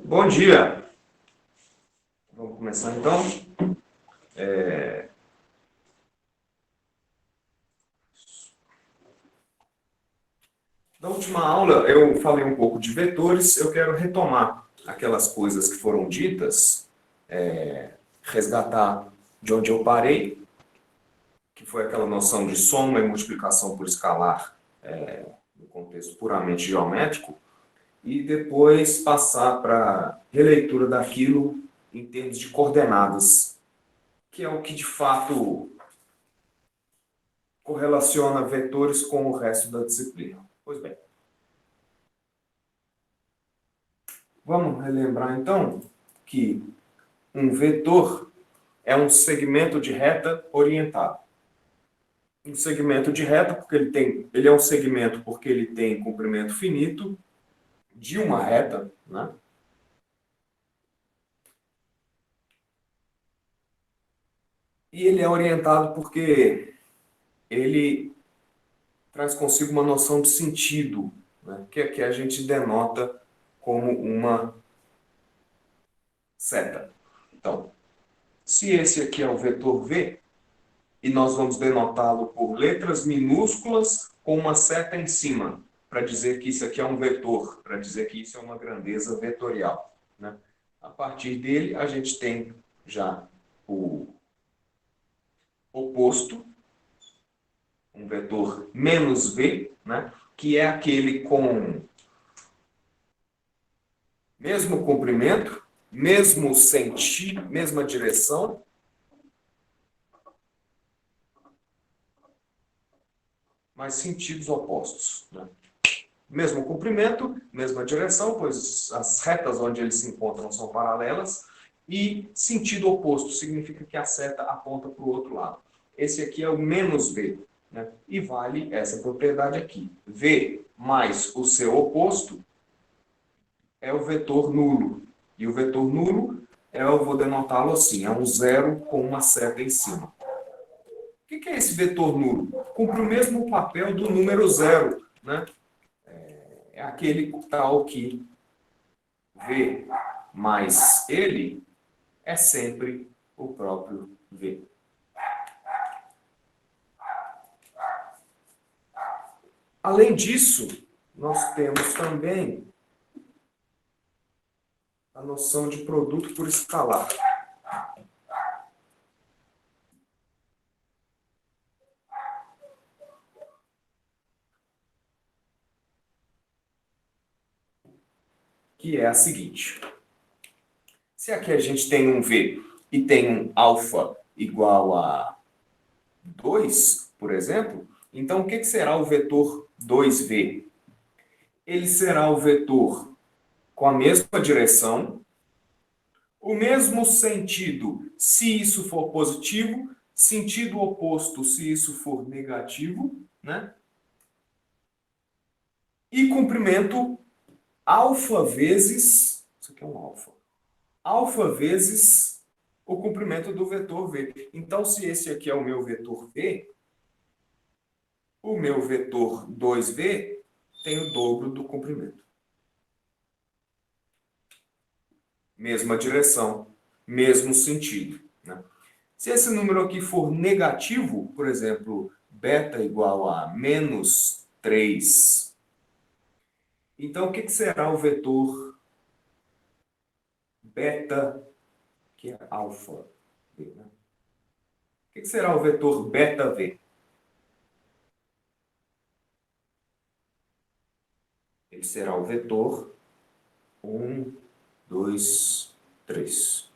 Bom dia! Vamos começar então. Na última aula eu falei um pouco de vetores, eu quero retomar aquelas coisas que foram ditas, resgatar de onde eu parei, que foi aquela noção de soma e multiplicação por escalar, no contexto puramente geométrico, e depois passar para a releitura daquilo em termos de coordenadas, que é o que de fato correlaciona vetores com o resto da disciplina. Pois bem, vamos relembrar então que um vetor é um segmento de reta orientado. Um segmento de reta, porque ele é um segmento porque ele tem comprimento finito de uma reta, né? E ele é orientado porque ele traz consigo uma noção de sentido, né? Que aqui a gente denota como uma seta. Então, se esse aqui é o vetor V, e nós vamos denotá-lo por letras minúsculas com uma seta em cima, para dizer que isso aqui é um vetor, para dizer que isso é uma grandeza vetorial, né? A partir dele, a gente tem já o oposto, um vetor menos v, né? Que é aquele com mesmo comprimento, mesmo sentido, mesma direção, mas sentidos opostos, né? Mesmo comprimento, mesma direção, pois as retas onde eles se encontram são paralelas, e sentido oposto significa que a seta aponta para o outro lado. Esse aqui é o menos v, né? E vale essa propriedade aqui. V mais o seu oposto é o vetor nulo. E o vetor nulo, eu vou denotá-lo assim, é um zero com uma seta em cima. O que é esse vetor nulo? Cumpre o mesmo papel do número zero, né? É aquele tal que V mais ele é sempre o próprio V. Além disso, nós temos também a noção de produto por escalar. Que é a seguinte. Se aqui a gente tem um V e tem um alfa igual a 2, por exemplo, então o que será o vetor 2V? Ele será o vetor com a mesma direção, o mesmo sentido se isso for positivo, sentido oposto se isso for negativo, né? E comprimento alfa vezes, isso aqui é um alfa, alfa vezes o comprimento do vetor V. Então, se esse aqui é o meu vetor V, o meu vetor 2V tem o dobro do comprimento. Mesma direção, mesmo sentido, né? Se esse número aqui for negativo, por exemplo, beta igual a menos 3, então o que será o vetor beta, que é alfa V, né? O que será o vetor beta V? Ele será o vetor 1, 2, 3.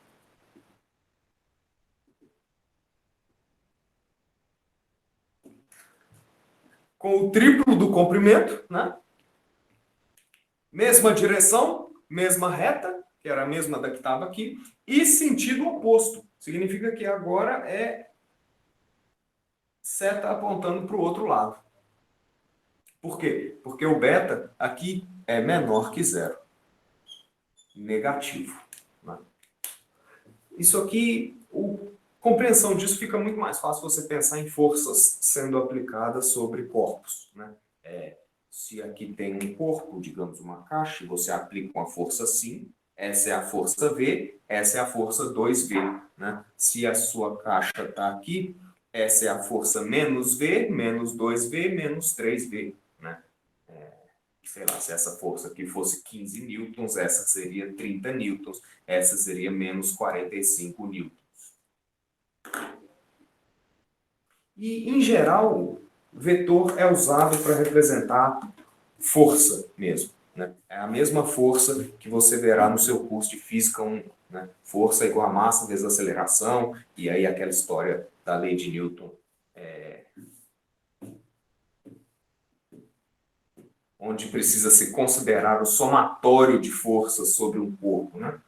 Com o triplo do comprimento, né? Mesma direção, mesma reta, que era a mesma da que estava aqui, e sentido oposto. Significa que agora é seta apontando para o outro lado. Por quê? Porque o beta aqui é menor que zero. Negativo, né? Isso aqui, compreensão disso fica muito mais fácil você pensar em forças sendo aplicadas sobre corpos, né? Se aqui tem um corpo, digamos uma caixa, e você aplica uma força assim, essa é a força V, essa é a força 2V. Né? Se a sua caixa está aqui, essa é a força menos V, menos 2V, menos 3V. Né? Sei lá, se essa força aqui fosse 15 newtons, essa seria 30 newtons, essa seria menos 45 newtons. E, em geral, vetor é usado para representar força mesmo. Né? É a mesma força que você verá no seu curso de Física 1. Né? Força igual a massa vezes aceleração, e aí aquela história da lei de Newton, onde precisa se considerar o somatório de forças sobre um corpo. Né?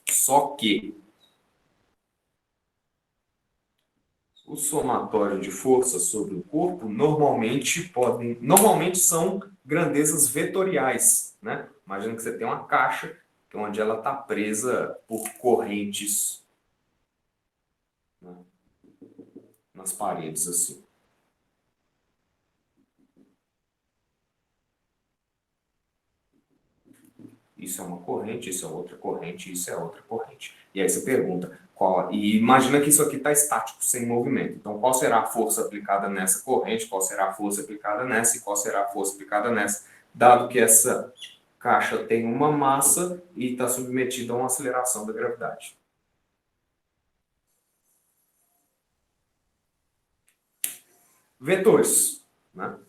Só que o somatório de forças sobre o corpo normalmente são grandezas vetoriais, né? Imagina que você tem uma caixa onde ela está presa por correntes, né, nas paredes assim. Isso é uma corrente, isso é outra corrente, isso é outra corrente. E aí você pergunta, e imagina que isso aqui está estático, sem movimento. Então, qual será a força aplicada nessa corrente, qual será a força aplicada nessa e qual será a força aplicada nessa, dado que essa caixa tem uma massa e está submetida a uma aceleração da gravidade. Vetores, né?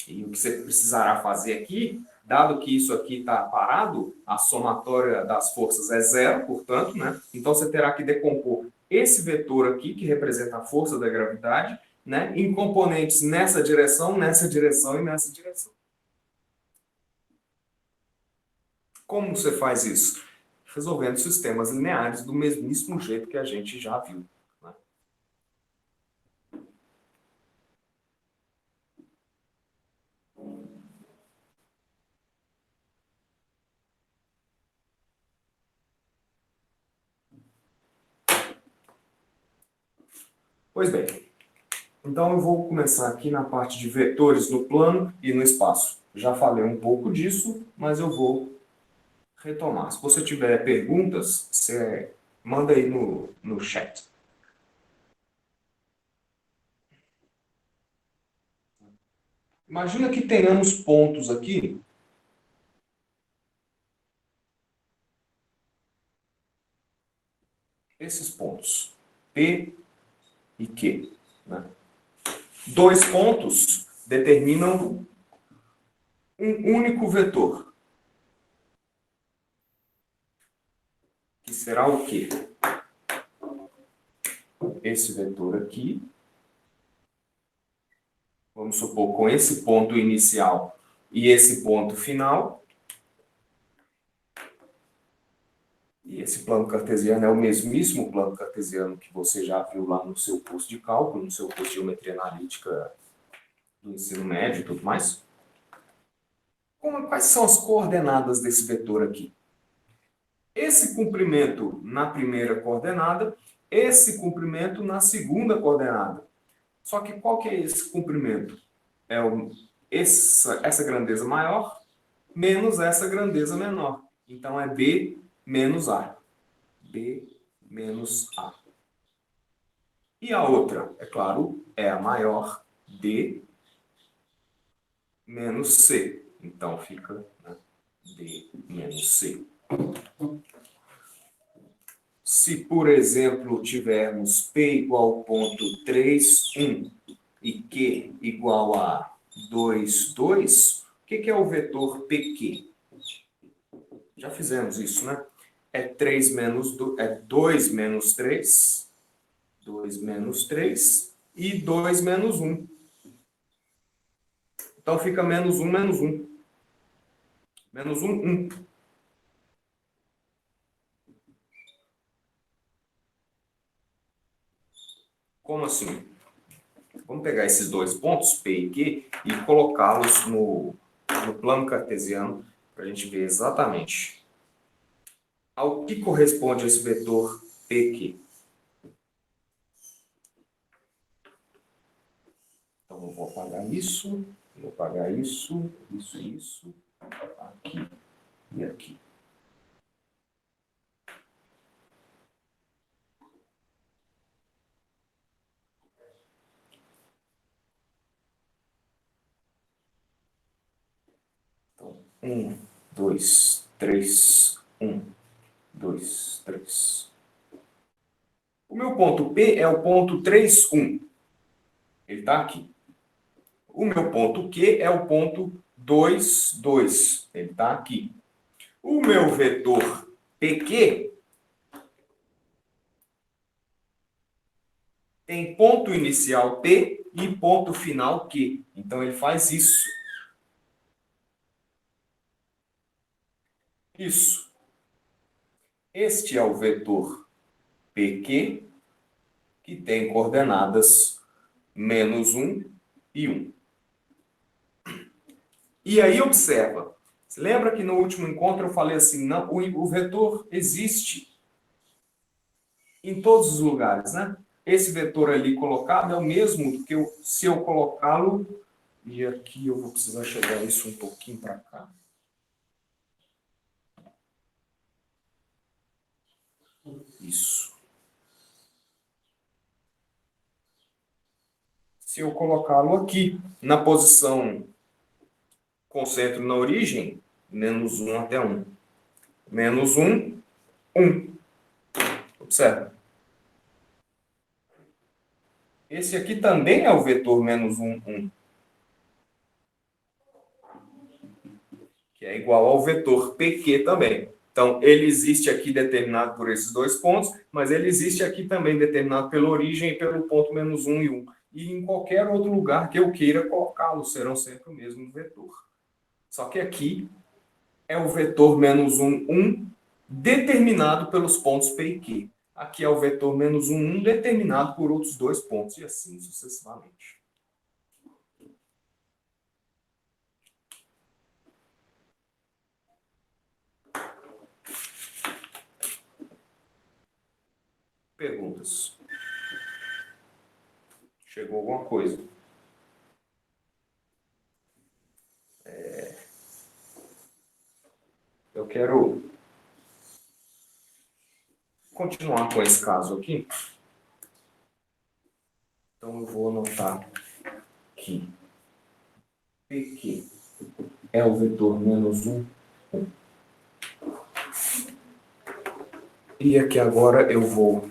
E o que você precisará fazer aqui, dado que isso aqui está parado, a somatória das forças é zero, portanto, né? Então você terá que decompor esse vetor aqui, que representa a força da gravidade, né, em componentes nessa direção e nessa direção. Como você faz isso? Resolvendo sistemas lineares do mesmíssimo jeito que a gente já viu. Né? Pois bem, então eu vou começar aqui na parte de vetores no plano e no espaço. Já falei um pouco disso, mas eu vou retomar. Se você tiver perguntas, você manda aí no chat. Imagina que tenhamos pontos aqui, esses pontos, P e Q. Né? Dois pontos determinam um único vetor, que será o quê? Esse vetor aqui, vamos supor, com esse ponto inicial e esse ponto final. E esse plano cartesiano é o mesmíssimo plano cartesiano que você já viu lá no seu curso de cálculo, no seu curso de geometria analítica do ensino médio e tudo mais. Quais são as coordenadas desse vetor aqui? Esse comprimento na primeira coordenada, esse comprimento na segunda coordenada. Só que qual que é esse comprimento? É essa grandeza maior menos essa grandeza menor. Então é B menos A. B menos A. E a outra, é claro, é a maior, D menos C. Então fica, né, D menos C. Se, por exemplo, tivermos P igual a ponto 3, 1 e Q igual a 2, 2, o que é o vetor PQ? Já fizemos isso, né? É 3 menos 2, é 2 menos 3, 2 menos 3 e 2 menos 1. Então fica menos 1, menos 1. Menos 1, 1. Como assim? Vamos pegar esses dois pontos, P e Q, e colocá-los no plano cartesiano para a gente ver exatamente ao que corresponde esse vetor PQ. Então, eu vou apagar isso, vou apagar isso, isso, aqui e aqui. 1, 2, 3, 1, 2, 3. O meu ponto P é o ponto 3, 1. Ele está aqui. O meu ponto Q é o ponto 2, 2. Ele está aqui. O meu vetor PQ tem ponto inicial P e ponto final Q. Então, ele faz isso. Isso. Este é o vetor PQ, que tem coordenadas menos 1 e 1. E aí, observa. Você lembra que no último encontro eu falei assim, não, o vetor existe em todos os lugares, né? Esse vetor ali colocado é o mesmo do que se eu colocá-lo, e aqui eu vou precisar chegar isso um pouquinho para cá. Isso. Se eu colocá-lo aqui, na posição com centro na origem, menos 1 até 1. Menos 1, 1. Observa. Esse aqui também é o vetor menos 1, 1. Que é igual ao vetor PQ também. Então, ele existe aqui determinado por esses dois pontos, mas ele existe aqui também determinado pela origem e pelo ponto menos 1 e 1. E em qualquer outro lugar que eu queira colocá-lo, serão sempre o mesmo vetor. Só que aqui é o vetor menos 1, 1, determinado pelos pontos P e Q. Aqui é o vetor menos 1, 1, determinado por outros dois pontos, e assim sucessivamente. Perguntas? Chegou alguma coisa? Eu quero continuar com esse caso aqui. Então, eu vou anotar que PQ é o vetor menos 1. E aqui agora eu vou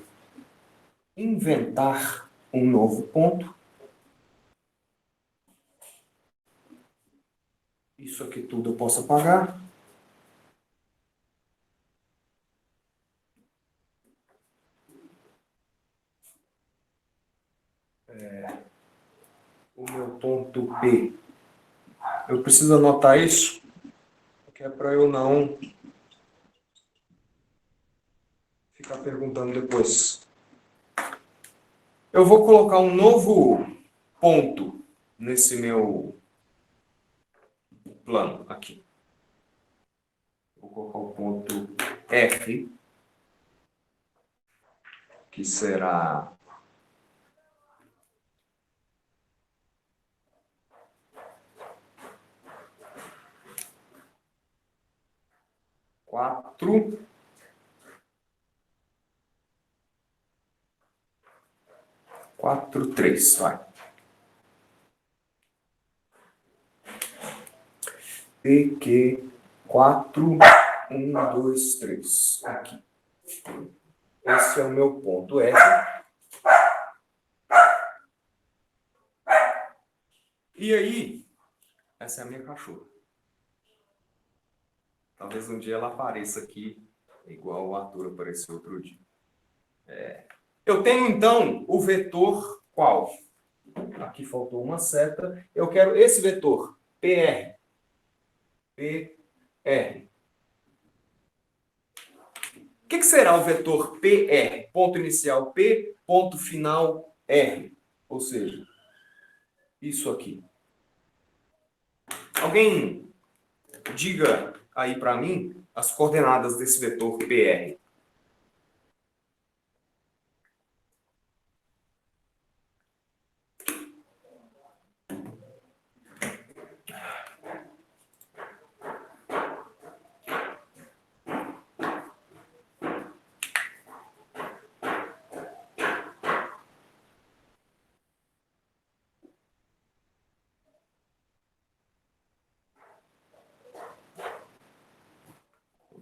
inventar um novo ponto. Isso aqui tudo eu posso apagar. O meu ponto P. Eu preciso anotar isso, que é para eu não ficar perguntando depois. Eu vou colocar um novo ponto nesse meu plano aqui. Vou colocar o ponto F, que será 4, 4, 3, vai. PQ 4, 1, 2, 3. Aqui. Esse é o meu ponto F. E aí, essa é a minha cachorra. Talvez um dia ela apareça aqui, igual o Arthur apareceu outro dia. Eu tenho, então, o vetor qual? Aqui faltou uma seta. Eu quero esse vetor, PR. PR. O que será o vetor PR? Ponto inicial P, ponto final R. Ou seja, isso aqui. Alguém diga aí para mim as coordenadas desse vetor PR.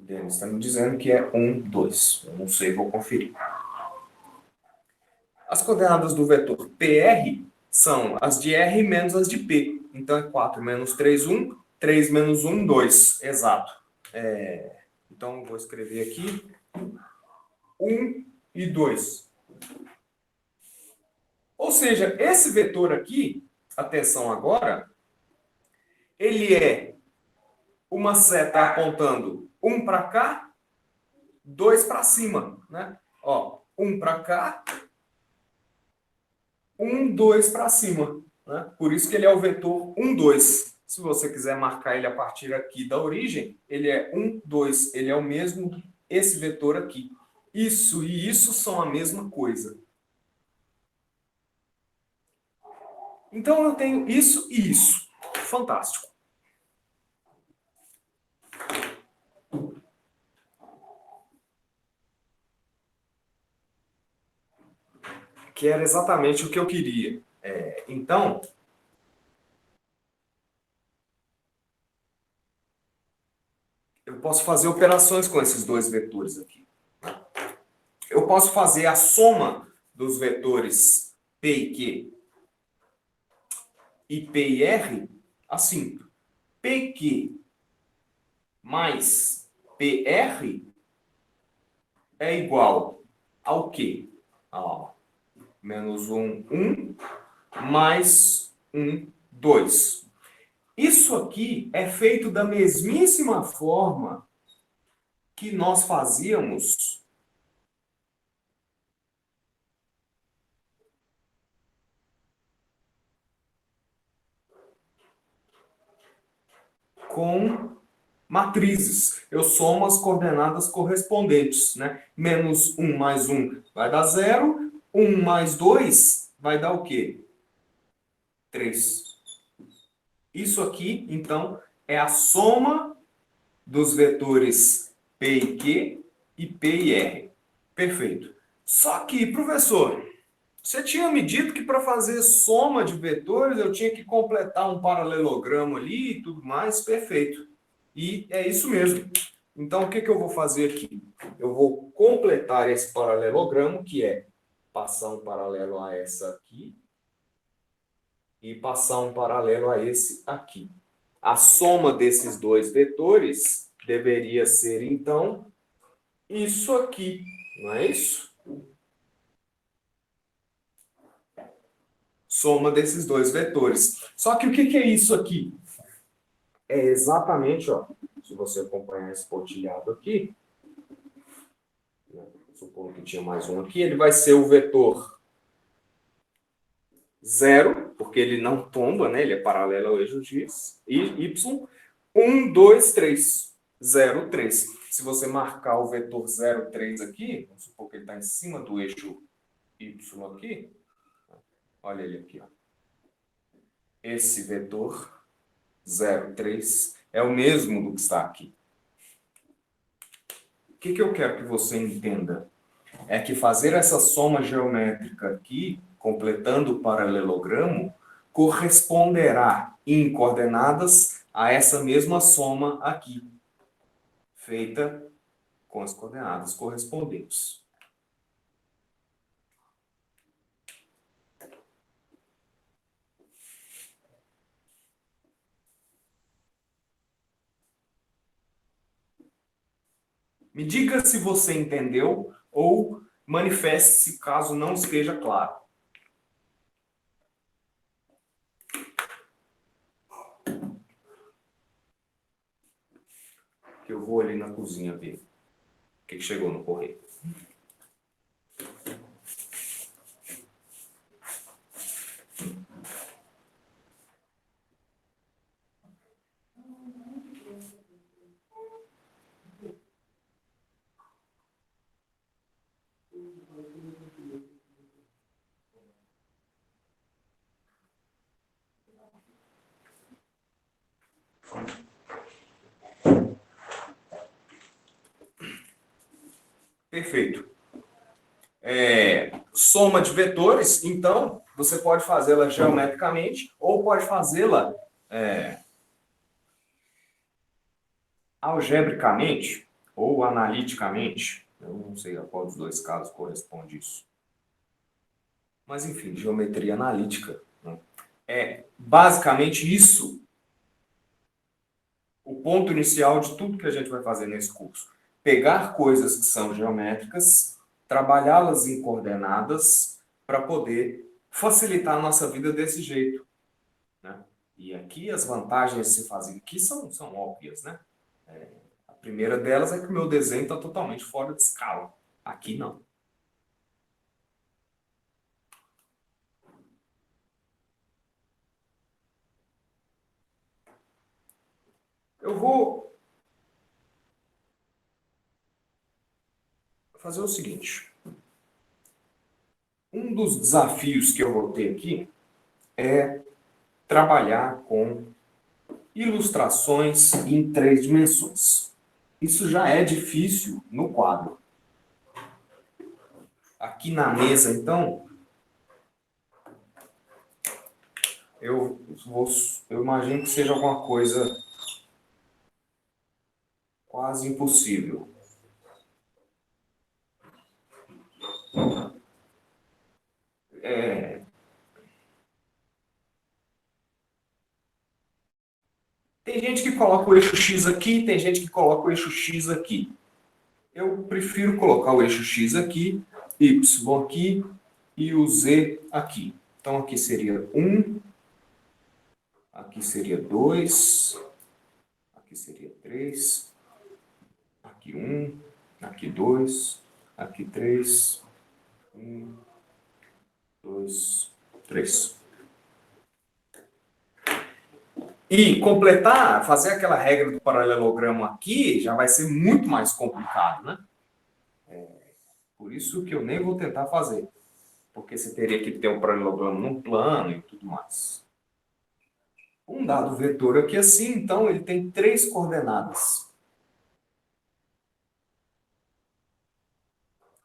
Denis está me dizendo que é 1, 2. Eu não sei, vou conferir. As coordenadas do vetor PR são as de R menos as de P. Então, é 4 menos 3, 1. 3 menos 1, 2. Exato. Então, vou escrever aqui 1 e 2. Ou seja, esse vetor aqui, atenção agora, ele é uma seta apontando 1 para cá, 2 para cima, né? Ó, 1 para cá, 1, 2 para cima, né? Por isso que ele é o vetor 1, 2. Se você quiser marcar ele a partir aqui da origem, ele é 1, 2. Ele é o mesmo, esse vetor aqui. Isso e isso são a mesma coisa. Então, eu tenho isso e isso. Fantástico. Que era exatamente o que eu queria. Então, eu posso fazer operações com esses dois vetores aqui. Eu posso fazer a soma dos vetores P e Q e P e R assim. PQ mais PR é igual ao quê? Menos 1, 1, mais 1, 2. Isso aqui é feito da mesmíssima forma que nós fazíamos com matrizes. Eu somo as coordenadas correspondentes, né? Menos 1 mais 1 vai dar 0. 1 mais 2 vai dar o quê? 3. Isso aqui, então, é a soma dos vetores P e Q e P e R. Perfeito. Só que, professor, você tinha me dito que para fazer soma de vetores eu tinha que completar um paralelogramo ali e tudo mais. Perfeito. E é isso mesmo. Então, o que eu vou fazer aqui? Eu vou completar esse paralelogramo, que é passar um paralelo a essa aqui e passar um paralelo a esse aqui. A soma desses dois vetores deveria ser, então, isso aqui, não é isso? Soma desses dois vetores. Só que o que é isso aqui? É exatamente, ó, se você acompanhar esse pontilhado aqui, supondo que tinha mais um aqui, ele vai ser o vetor 0, porque ele não tomba, né? Ele é paralelo ao eixo X, e Y, 1, 2, 3, 0, 3. Se você marcar o vetor 0, 3 aqui, vamos supor que ele está em cima do eixo Y aqui, olha ele aqui, ó. Esse vetor 0, 3 é o mesmo do que está aqui. O que eu quero que você entenda? É que fazer essa soma geométrica aqui, completando o paralelogramo, corresponderá em coordenadas a essa mesma soma aqui, feita com as coordenadas correspondentes. Me diga se você entendeu ou manifeste-se caso não esteja claro. Que eu vou ali na cozinha ver o que chegou no correio. Perfeito. Soma de vetores, então, você pode fazê-la geometricamente ou pode fazê-la algebricamente, ou analiticamente. Eu não sei a qual dos dois casos corresponde isso. Mas, enfim, geometria analítica, né? É basicamente isso o ponto inicial de tudo que a gente vai fazer nesse curso. Pegar coisas que são geométricas, trabalhá-las em coordenadas para poder facilitar a nossa vida desse jeito, né? E aqui as vantagens de se fazer aqui são óbvias, né? A primeira delas é que o meu desenho está totalmente fora de escala. Aqui não. Eu vou fazer o seguinte. Um dos desafios que eu vou ter aqui é trabalhar com ilustrações em 3 dimensões. Isso já é difícil no quadro. Aqui na mesa, então, eu, eu imagino que seja alguma coisa quase impossível. Tem gente que coloca o eixo X aqui, tem gente que coloca o eixo X aqui. Eu prefiro colocar o eixo X aqui, Y aqui e o Z aqui. Então aqui seria 1, aqui seria 2, aqui seria 3, aqui 1, aqui 2, aqui 3, 1, 2, 3. E completar, fazer aquela regra do paralelogramo aqui, já vai ser muito mais complicado, né? Por isso que eu nem vou tentar fazer. Porque você teria que ter um paralelogramo num plano e tudo mais. Um dado vetor aqui assim, então, ele tem 3 coordenadas.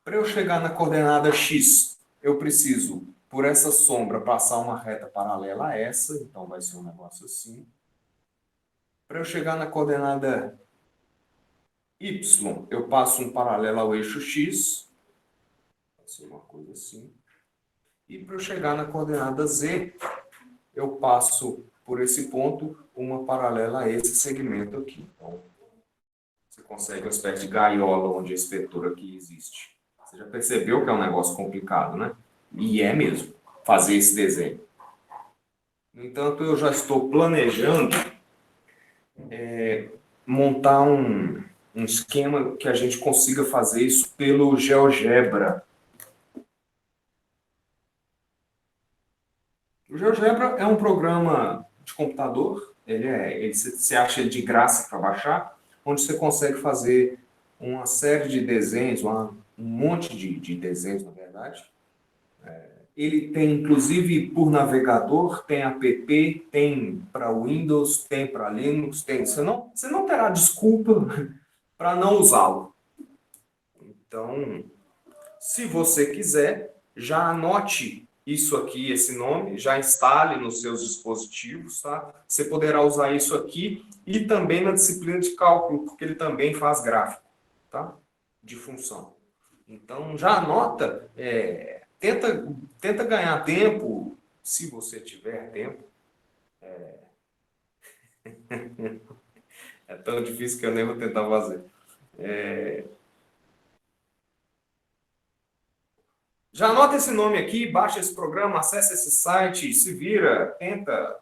Para eu chegar na coordenada x, eu preciso, por essa sombra, passar uma reta paralela a essa, então vai ser um negócio assim. Para eu chegar na coordenada y, eu passo um paralelo ao eixo x, vai ser uma coisa assim. E para eu chegar na coordenada z, eu passo por esse ponto uma paralela a esse segmento aqui. Então, você consegue uma espécie de gaiola onde esse vetor aqui existe. Você já percebeu que é um negócio complicado, né? E é mesmo, fazer esse desenho. No entanto, eu já estou planejando montar um esquema que a gente consiga fazer isso pelo GeoGebra. O GeoGebra é um programa de computador, você acha ele de graça para baixar, onde você consegue fazer uma série de desenhos, um monte de desenhos, na verdade. Ele tem, inclusive, por navegador, tem app, tem para Windows, tem para Linux, tem. Você não terá desculpa para não usá-lo. Então, se você quiser, já anote isso aqui, esse nome, já instale nos seus dispositivos, tá? Você poderá usar isso aqui e também na disciplina de cálculo, porque ele também faz gráfico, tá? De função. Então, já anota, tenta ganhar tempo, se você tiver tempo. É tão difícil que eu nem vou tentar fazer. Já anota esse nome aqui, baixa esse programa, acessa esse site, se vira, tenta,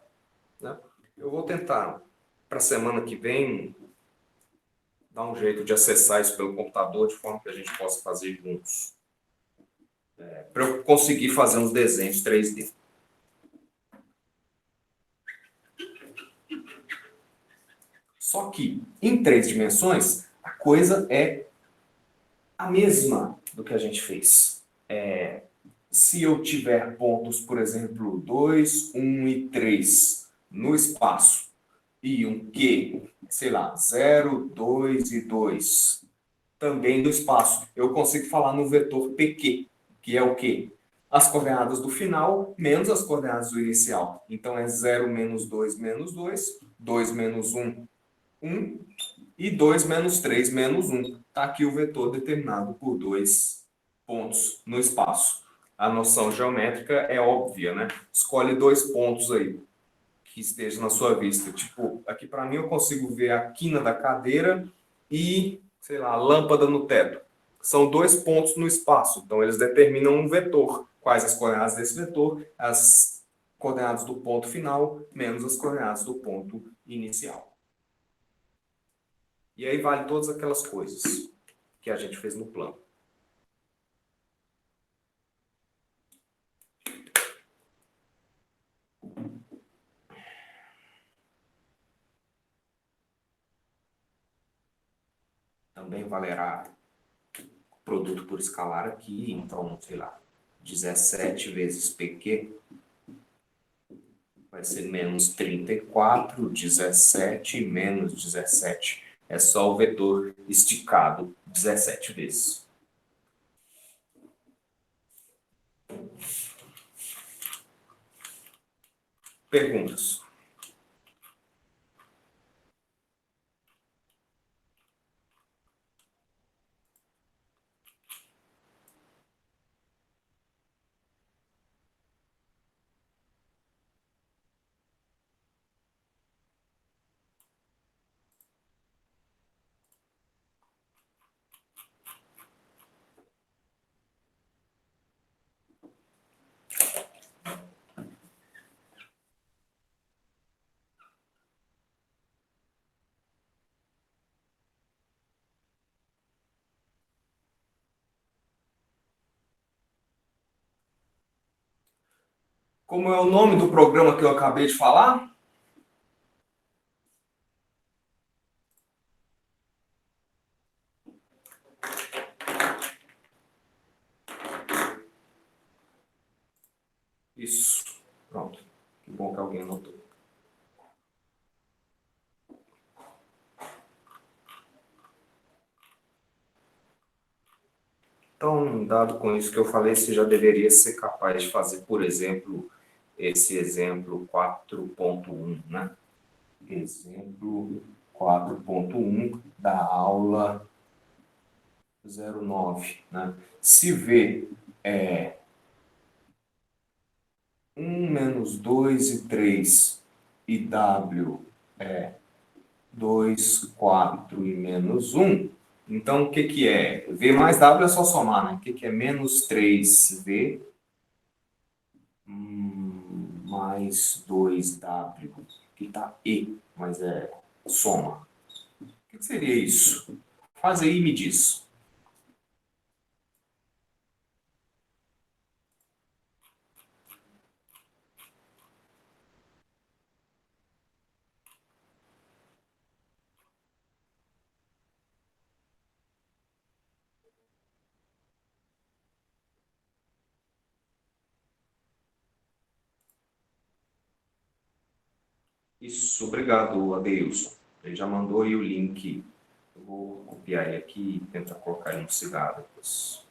né? Eu vou tentar, para a semana que vem, dar um jeito de acessar isso pelo computador, de forma que a gente possa fazer juntos. Para eu conseguir fazer uns desenhos 3D. Só que, em 3 dimensões, a coisa é a mesma do que a gente fez. Se eu tiver pontos, por exemplo, 2, 1 e 3 no espaço, e um Q, sei lá, 0, 2 e 2, também do espaço, eu consigo falar no vetor PQ, que é o quê? As coordenadas do final menos as coordenadas do inicial. Então, é 0 menos 2 menos 2, 2 menos 1, 1, E 2 menos 3 menos 1. Está aqui o vetor determinado por 2 pontos no espaço. A noção geométrica é óbvia, né? Escolhe 2 pontos aí que estejam na sua vista. Tipo, aqui para mim eu consigo ver a quina da cadeira e, sei lá, a lâmpada no teto. São 2 pontos no espaço, então eles determinam um vetor. Quais as coordenadas desse vetor? As coordenadas do ponto final menos as coordenadas do ponto inicial. E aí vale todas aquelas coisas que a gente fez no plano. Também valerá produto por escalar aqui, então, sei lá, 17 vezes PQ vai ser menos 34, 17 menos 17. É só o vetor esticado 17 vezes. Perguntas? Como é o nome do programa que eu acabei de falar? Isso. Pronto. Que bom que alguém anotou. Então, dado com isso que eu falei, você já deveria ser capaz de fazer, por exemplo, esse exemplo 4.1, né? Exemplo 4.1 da aula 09, né? Se V é 1 menos 2 e 3 e W é 2, 4 e menos 1, então o que que é? V mais W é só somar, né? O que que é menos 3V mais 2W, que está E, mas é soma. O que seria isso? Faz aí e me diz. Isso, obrigado, Adeilson. Ele já mandou aí o link. Eu vou copiar ele aqui e tentar colocar ele no cigarro depois.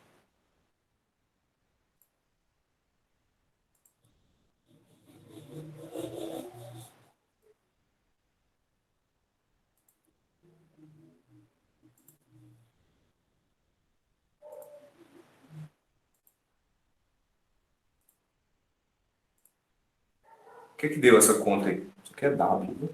O que que deu essa conta aí? Isso aqui é W, né?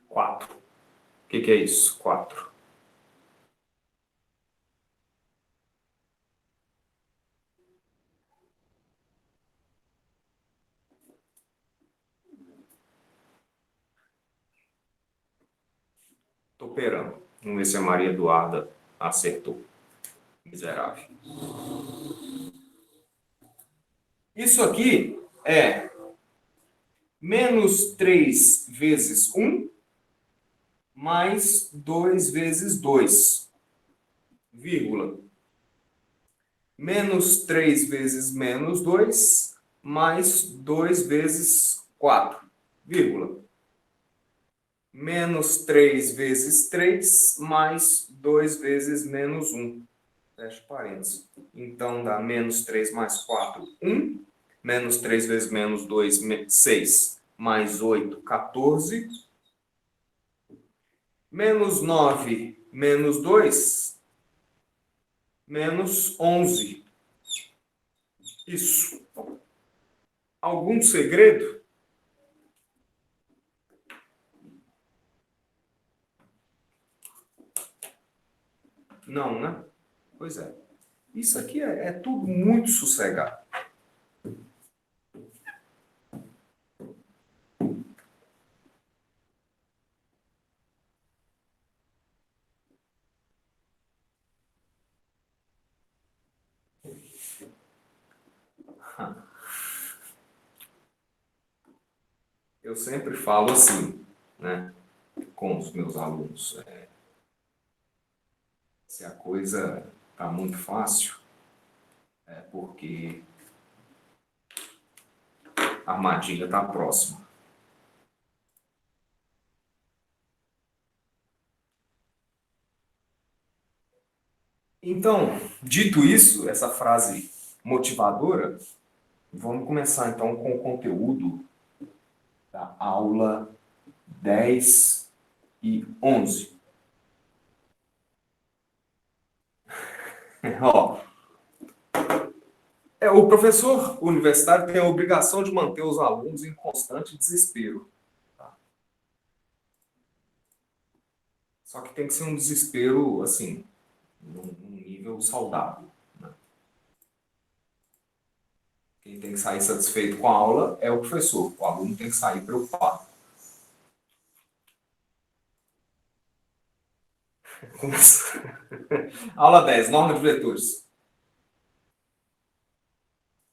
4. O que que é isso? 4. Estou operando. Vamos ver se a Maria Eduarda acertou. Miserável. Isso aqui é menos 3 vezes 1 mais 2 vezes 2, vírgula. Menos 3 vezes menos 2, mais 2 vezes 4, vírgula. Menos 3 vezes 3, mais 2 vezes menos 1. Fecha parênteses. Então, dá menos 3 mais 4, 1. Menos 3 vezes menos 2, 6. Mais 8, 14. Menos 9, menos 2, menos 11. Isso. Algum segredo? Não, né? Pois é. Isso aqui é tudo muito sossegado. Eu sempre falo assim, né, com os meus alunos. Se a coisa está muito fácil, é porque a armadilha está próxima. Então, dito isso, essa frase motivadora, vamos começar então com o conteúdo da aula 10 e 11. Ó, o professor universitário tem a obrigação de manter os alunos em constante desespero. Tá? Só que tem que ser um desespero, assim, num nível saudável. Né? Quem tem que sair satisfeito com a aula é o professor. O aluno tem que sair preocupado. Aula 10, norma de vetores.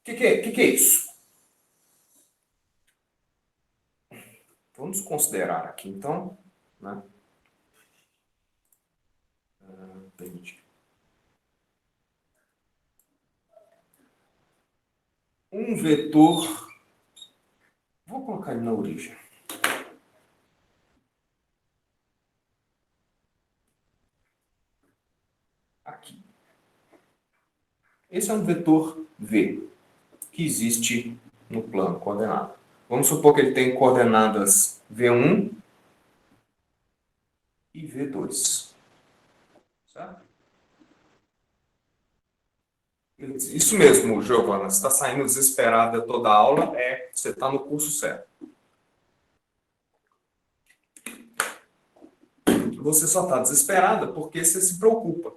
O que é isso? Vamos considerar aqui, então, né? Um vetor. Vou colocar ele na origem. Aqui. Esse é um vetor V, que existe no plano coordenado. Vamos supor que ele tem coordenadas V1 e V2. Certo? Isso mesmo, Giovana. Você está saindo desesperada toda a aula, você está no curso certo. Você só está desesperada porque você se preocupa.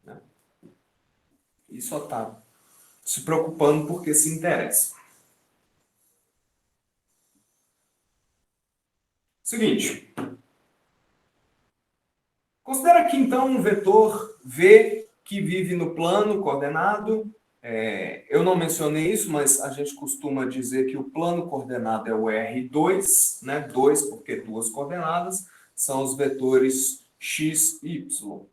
Né? E só está se preocupando porque se interessa. Seguinte. Considera aqui, então, um vetor V que vive no plano coordenado. Eu não mencionei isso, mas a gente costuma dizer que o plano coordenado é o R2, né? 2 porque duas coordenadas, são os vetores x e y.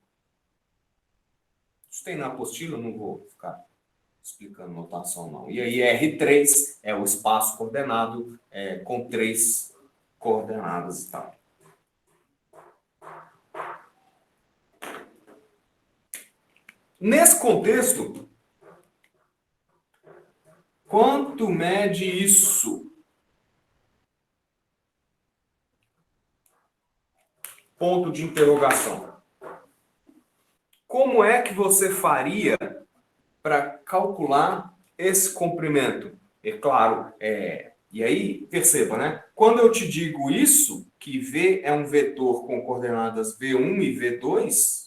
Isso tem na apostila, não vou ficar explicando notação, não. E aí R3 é o espaço coordenado com 3 coordenadas e tal. Nesse contexto, quanto mede isso? Ponto de interrogação. Como é que você faria para calcular esse comprimento? É claro, e aí, perceba, né? Quando eu te digo isso, que V é um vetor com coordenadas V1 e V2,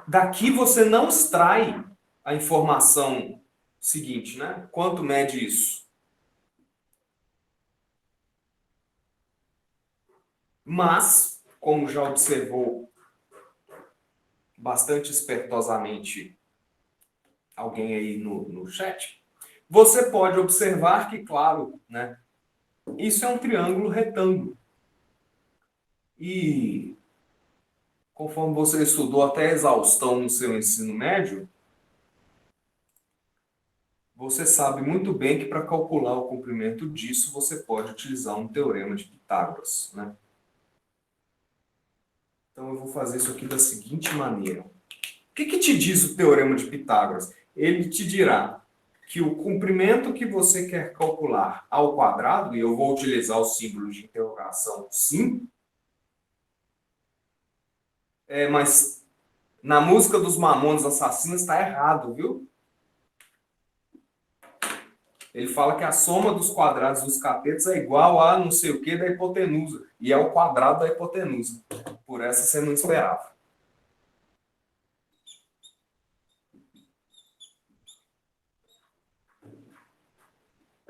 daqui você não extrai a informação seguinte, né? Quanto mede isso? Mas, como já observou bastante espertosamente alguém aí no chat, você pode observar que, claro, né, Isso é um triângulo retângulo. E conforme você estudou até a exaustão no seu ensino médio, você sabe muito bem que para calcular o comprimento disso, você pode utilizar um teorema de Pitágoras, né? Então eu vou fazer isso aqui da seguinte maneira. O que te diz o teorema de Pitágoras? Ele te dirá que o comprimento que você quer calcular ao quadrado, e eu vou utilizar o símbolo de interrogação sim, mas na música dos Mamonas Assassinos está errado, viu? Ele fala que a soma dos quadrados dos catetos é igual a não sei o que da hipotenusa. E é o quadrado da hipotenusa. Por essa você não esperava.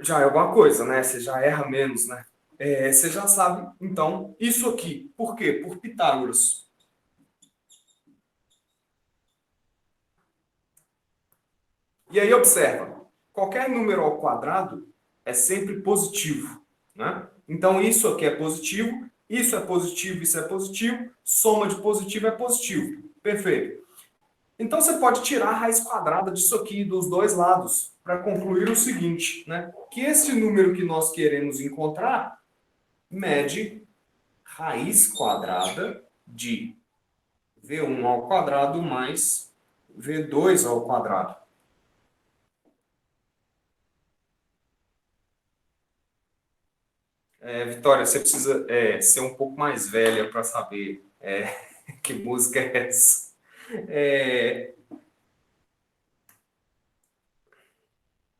Já é alguma coisa, né? Você já erra menos, né? Você já sabe, então, isso aqui. Por quê? Por Pitágoras. E aí observa, qualquer número ao quadrado é sempre positivo, né? Então isso aqui é positivo, isso é positivo, soma de positivo é positivo. Perfeito. Então você pode tirar a raiz quadrada disso aqui dos dois lados para concluir o seguinte, né? Que esse número que nós queremos encontrar mede raiz quadrada de V1 ao quadrado mais V2 ao quadrado. Vitória, você precisa ser um pouco mais velha para saber que música é essa. É,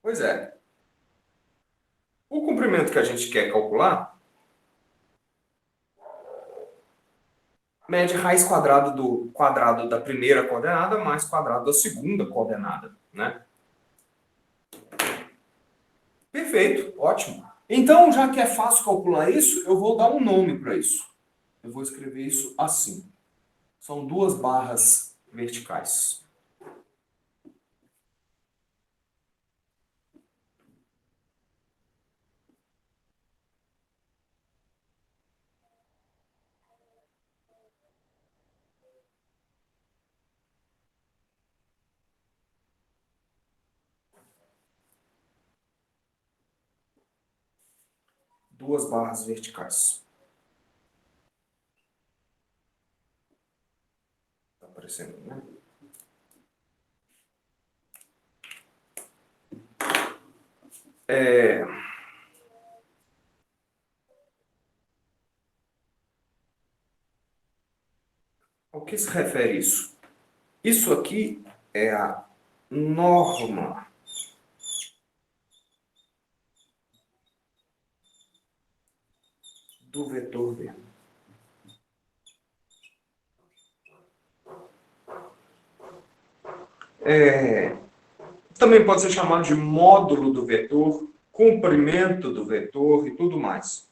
pois é. O comprimento que a gente quer calcular mede raiz quadrada do quadrado da primeira coordenada mais quadrado da segunda coordenada, né? Perfeito, ótimo. Então, já que é fácil calcular isso, eu vou dar um nome para isso. Eu vou escrever isso assim. São duas barras verticais. Duas barras verticais. Tá aparecendo, né? É, ao que se refere isso? Isso aqui é a norma do vetor V. É, também pode ser chamado de módulo do vetor, comprimento do vetor e tudo mais.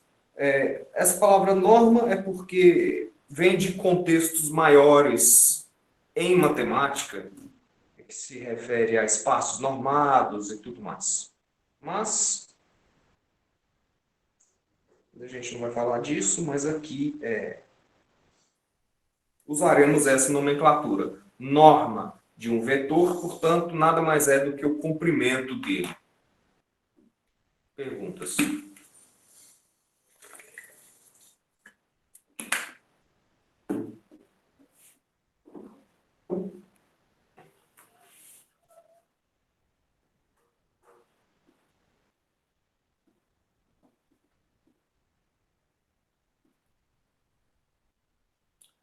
Essa palavra norma é porque vem de contextos maiores em matemática, que se refere a espaços normados e tudo mais. Mas a gente não vai falar disso, mas aqui usaremos essa nomenclatura. Norma de um vetor, portanto, nada mais é do que o comprimento dele. Perguntas?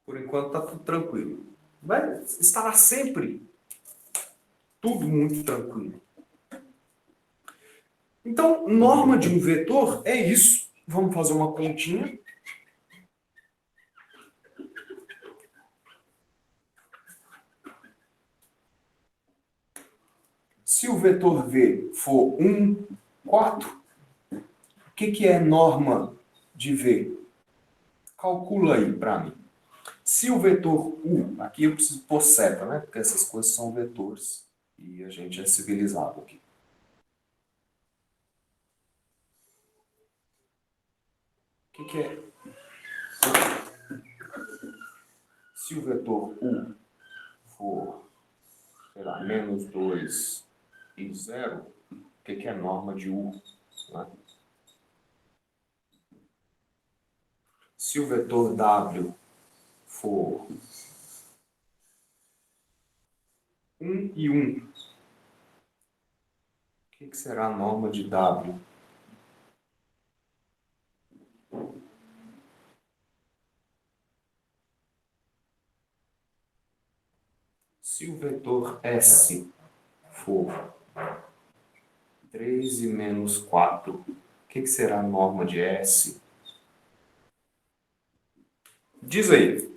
Por enquanto está tudo tranquilo. Mas estará sempre tudo muito tranquilo. Então, norma de um vetor é isso. Vamos fazer uma continha. Se o vetor V for 1 quarto, o que é norma de V? Calcula aí para mim. Se o vetor U, aqui eu preciso pôr seta, né? Porque essas coisas são vetores e a gente é civilizado aqui. que é? Se o vetor U for, sei lá, menos 2 e 0, o que é a norma de U? Né? Se o vetor W for 1 e 1, o que será a norma de W? Se o vetor S for 3 e menos 4, o que será a norma de S? Diz aí.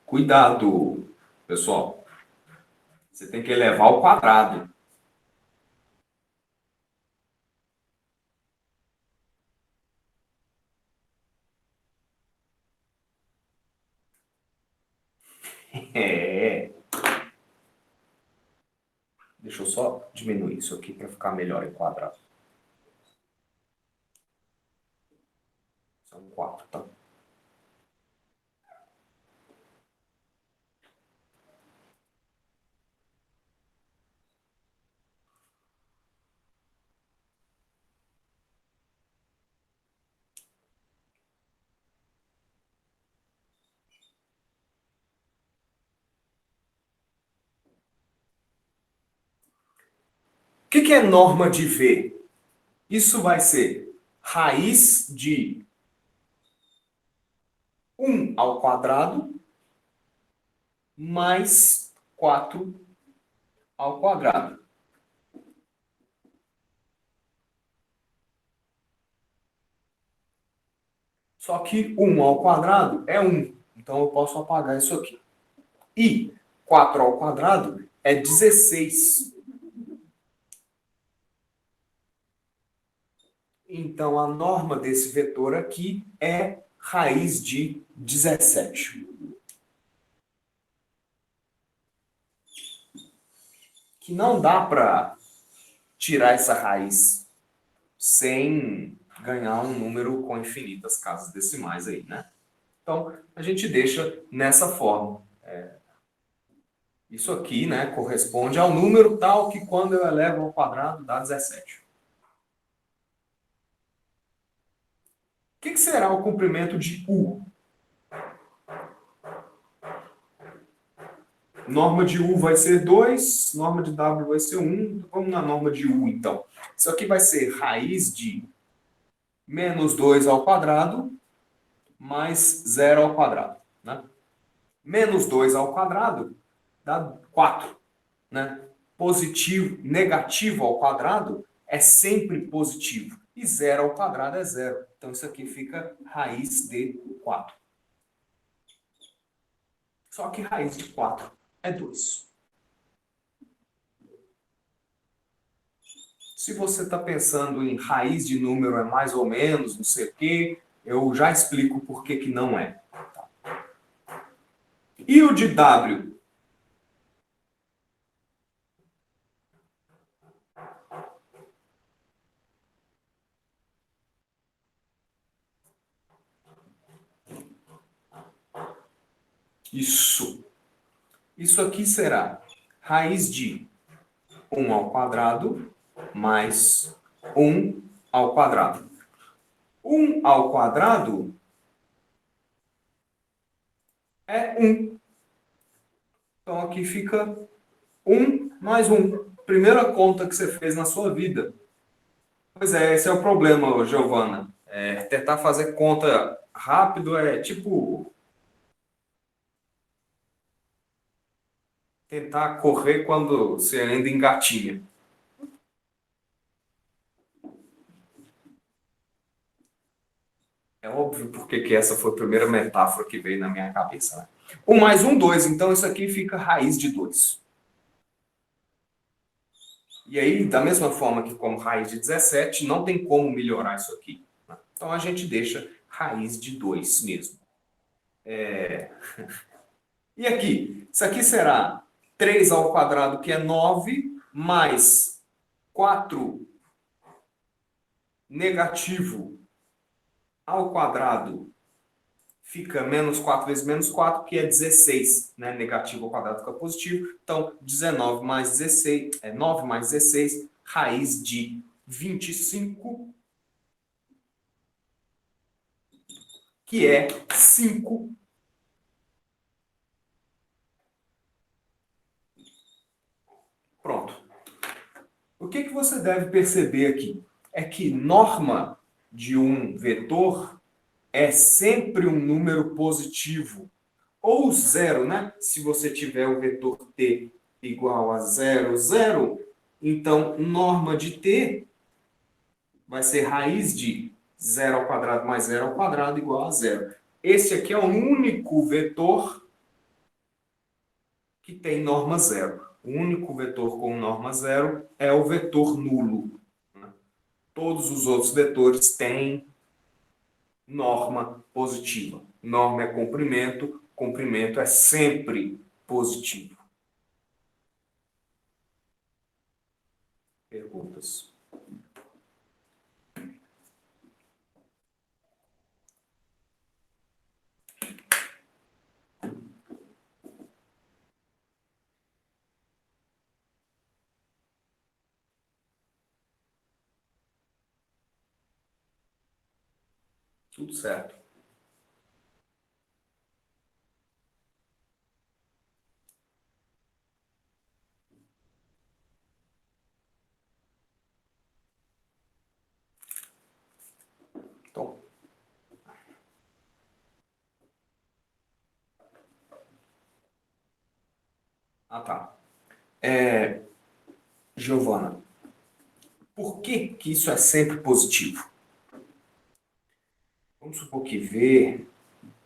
Cuidado, pessoal. Você tem que elevar ao quadrado. É. Deixa eu só diminuir isso aqui para ficar melhor enquadrado. São 4, tá? O que é norma de V? Isso vai ser raiz de 1 ao quadrado mais 4 ao quadrado. Só que 1 ao quadrado é 1. Então eu posso apagar isso aqui. E 4 ao quadrado é 16. Então a norma desse vetor aqui é raiz de 17. Que não dá para tirar essa raiz sem ganhar um número com infinitas casas decimais aí, né? Então, a gente deixa nessa forma. Isso aqui, né, corresponde ao número tal que quando eu elevo ao quadrado dá 17. O que será o comprimento de U? Norma de U vai ser 2, norma de W vai ser 1. Vamos na norma de U, então. Isso aqui vai ser raiz de menos 2 ao quadrado mais 0 ao quadrado. Né? Menos 2 ao quadrado dá 4. Né? Positivo, negativo ao quadrado é sempre positivo. E 0 ao quadrado é 0. Então, isso aqui fica raiz de 4. Só que raiz de 4 é 2. Se você está pensando em raiz de número é mais ou menos, não sei o quê, eu já explico por que não é. E o de W? Isso. Isso aqui será raiz de 1 ao quadrado mais 1 ao quadrado. 1 ao quadrado é 1. Então aqui fica 1 mais 1. Primeira conta que você fez na sua vida. Pois é, esse é o problema, Giovana. Tentar fazer conta rápido é tipo tentar correr quando você ainda engatinha. É óbvio porque que essa foi a primeira metáfora que veio na minha cabeça. Né? 1 mais 1, 2. Então isso aqui fica raiz de 2. E aí, da mesma forma que como raiz de 17, não tem como melhorar isso aqui. Né? Então a gente deixa raiz de 2 mesmo. E aqui? Isso aqui será 3 ao quadrado, que é 9, mais 4 negativo ao quadrado, fica menos 4 vezes menos 4, que é 16, né? Negativo ao quadrado fica positivo. Então, 19 mais 16, 9 mais 16, raiz de 25, que é 5. Pronto. O que você deve perceber aqui? É que norma de um vetor é sempre um número positivo. Ou zero, né? Se você tiver o vetor t igual a 0, 0, então norma de t vai ser raiz de 0 ao quadrado mais 0 ao quadrado igual a 0. Esse aqui é o único vetor que tem norma zero. O único vetor com norma zero é o vetor nulo. Todos os outros vetores têm norma positiva. Norma é comprimento, comprimento é sempre positivo. Perguntas? Tudo certo. Então, tá. Giovana, por que que isso é sempre positivo? Vamos supor que V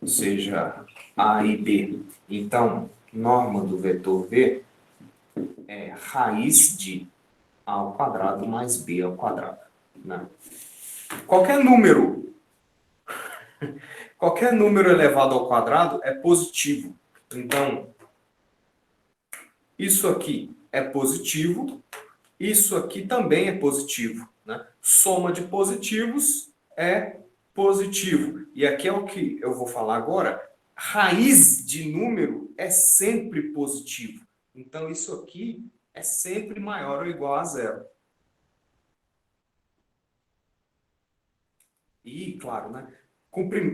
seja A e B. Então, norma do vetor V é raiz de A ao quadrado mais B ao quadrado, né? Qualquer número, qualquer número elevado ao quadrado é positivo. Então, isso aqui é positivo, isso aqui também é positivo, né? Soma de positivos é positivo. E aqui é o que eu vou falar agora. Raiz de número é sempre positivo. Então, isso aqui é sempre maior ou igual a zero. E, claro, né?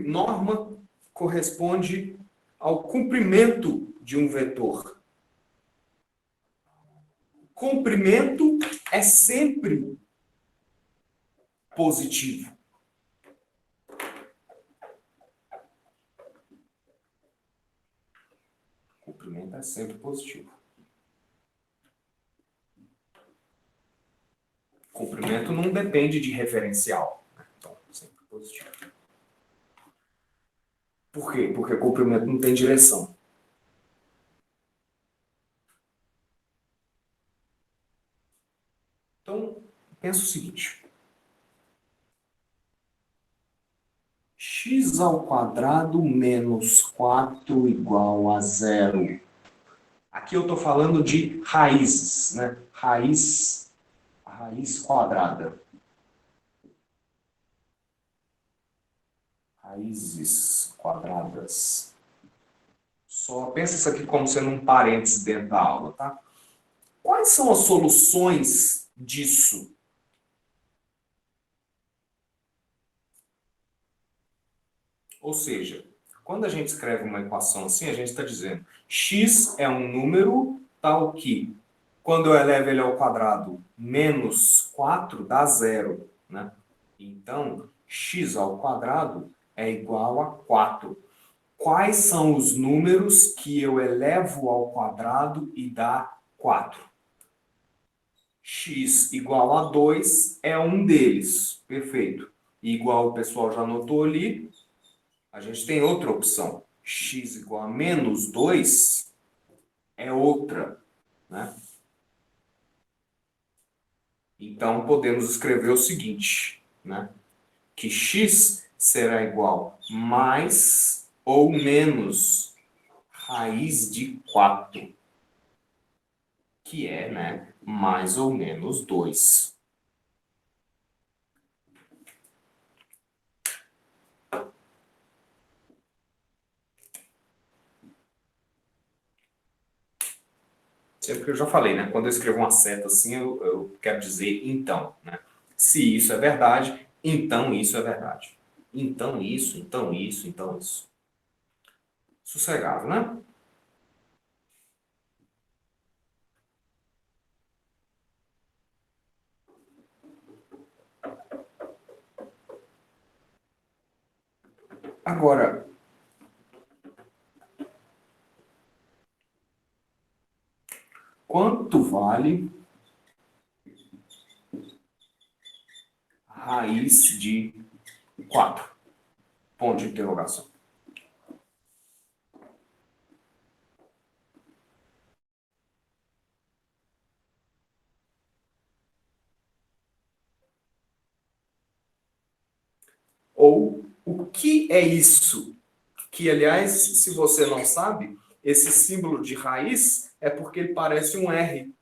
Norma corresponde ao comprimento de um vetor. Comprimento é sempre positivo. Comprimento é sempre positivo. Comprimento não depende de referencial. Então, sempre positivo. Por quê? Porque comprimento não tem direção. Então, pensa o seguinte. X ao quadrado menos 4 igual a zero. Aqui eu estou falando de raízes, né? Raiz quadrada. Raízes quadradas. Só pensa isso aqui como sendo um parênteses dentro da aula, tá? Quais são as soluções disso? Ou seja, quando a gente escreve uma equação assim, a gente está dizendo x é um número tal que, quando eu elevo ele ao quadrado, menos 4 dá zero, né? Então, x ao quadrado é igual a 4. Quais são os números que eu elevo ao quadrado e dá 4? X igual a 2 é um deles. Perfeito. Igual o pessoal já anotou ali, a gente tem outra opção. X igual a menos 2 é outra, né? Então, podemos escrever o seguinte, né? Que x será igual mais ou menos raiz de 4, que é, né, mais ou menos 2. Sempre que eu já falei, né? Quando eu escrevo uma seta assim, eu quero dizer então, né? Se isso é verdade, então isso é verdade. Então isso, então isso, então isso. Sossegado, né? Agora, quanto vale raiz de 4? Ponto de interrogação. Ou o que é isso? Que, aliás, se você não sabe, esse símbolo de raiz é porque ele parece um R.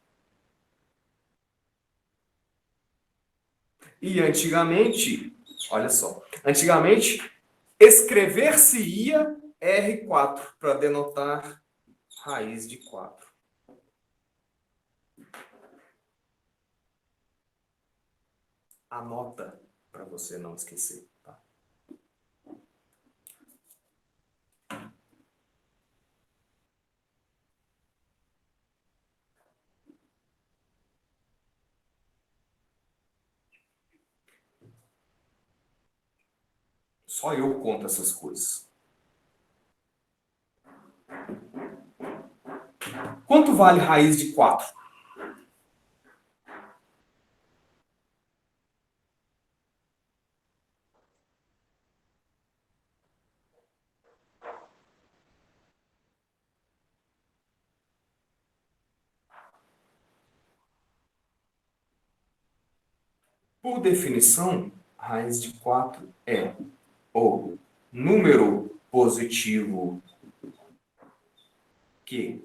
E antigamente, olha só, antigamente escrever-se-ia R4 para denotar raiz de 4. Anota para você não esquecer. Tá? Só eu conto essas coisas. Quanto vale raiz de 4? Por definição, raiz de 4 é o número positivo que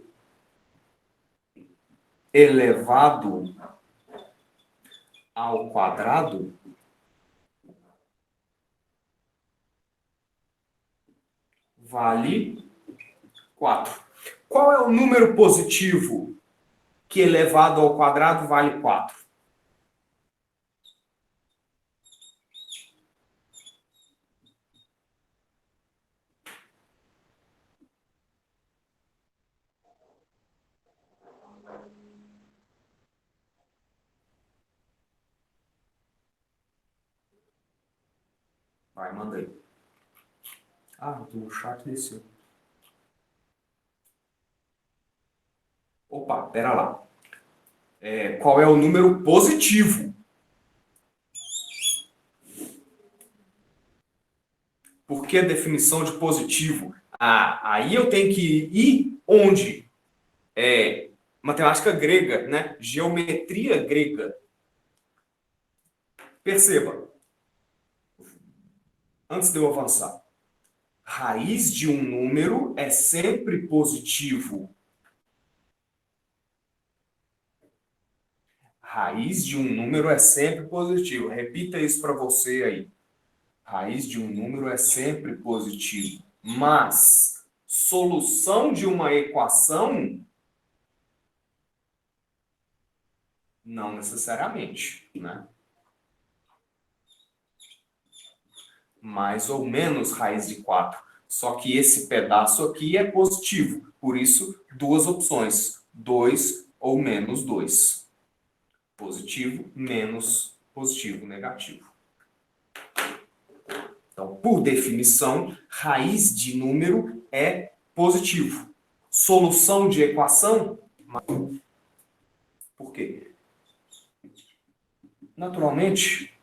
elevado ao quadrado vale 4. Qual é o número positivo que elevado ao quadrado vale 4? Vai, manda aí. Ah, o chat desceu. Opa, pera lá. Qual é o número positivo? Por que a definição de positivo? Ah, aí eu tenho que ir onde? Matemática grega, né? Geometria grega. Perceba, antes de eu avançar, raiz de um número é sempre positivo. Raiz de um número é sempre positivo. Repita isso para você aí. Raiz de um número é sempre positivo. Mas solução de uma equação, não necessariamente, né? Mais ou menos raiz de 4. Só que esse pedaço aqui é positivo. Por isso, duas opções. 2 ou menos 2. Positivo, menos positivo, negativo. Então, por definição, raiz de número é positivo. Solução de equação, por quê? Naturalmente,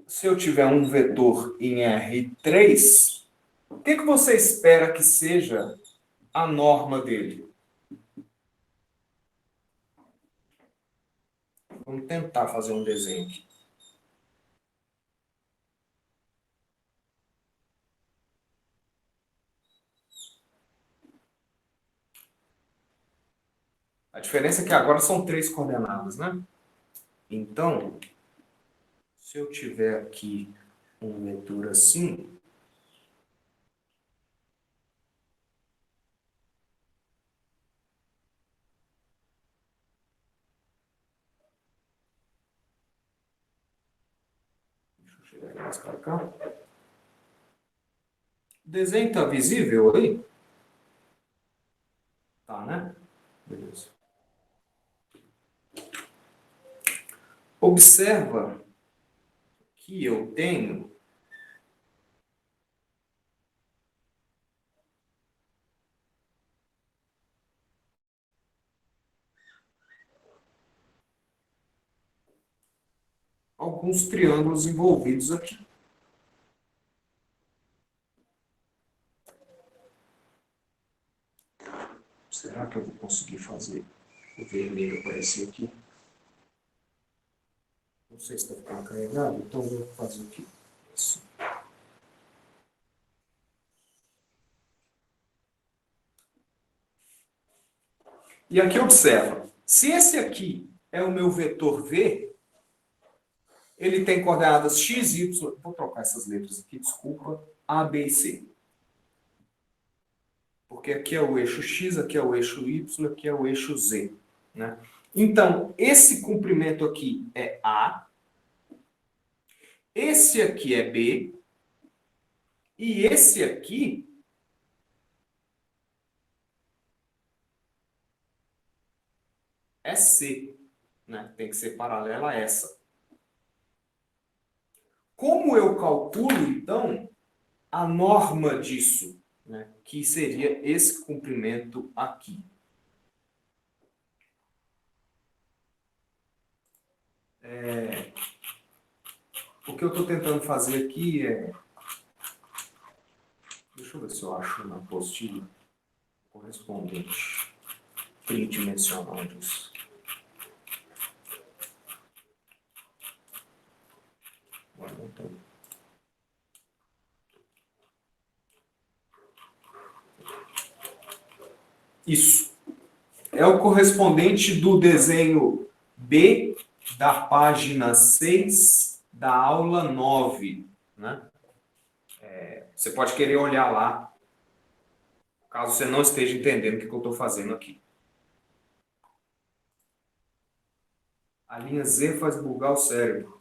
se eu tiver um vetor em R3, o que você espera que seja a norma dele? Vamos tentar fazer um desenho aqui. A diferença é que agora são 3 coordenadas, né? Então, se eu tiver aqui um vetor assim, deixa eu chegar mais para cá. O desenho está visível aí? Tá, né? Beleza. Observa que eu tenho alguns triângulos envolvidos aqui. Será que eu vou conseguir fazer o vermelho aparecer aqui? Não sei se está ficando carregado, então eu vou fazer aqui. Isso. E aqui observa, se esse aqui é o meu vetor V, ele tem coordenadas x, y, vou trocar essas letras aqui, desculpa, A, B e C. Porque aqui é o eixo x, aqui é o eixo y, aqui é o eixo z. Né? Então, esse comprimento aqui é A, esse aqui é B, e esse aqui é C. Né? Tem que ser paralela a essa. Como eu calculo, então, a norma disso? Né? Que seria esse comprimento aqui. O que eu estou tentando fazer aqui é... Deixa eu ver se eu acho uma apostila correspondente tridimensional disso. Agora não tem. Isso. É o correspondente do desenho B da página 6 da aula 9. Né? Você pode querer olhar lá, caso você não esteja entendendo o que eu estou fazendo aqui. A linha Z faz bugar o cérebro.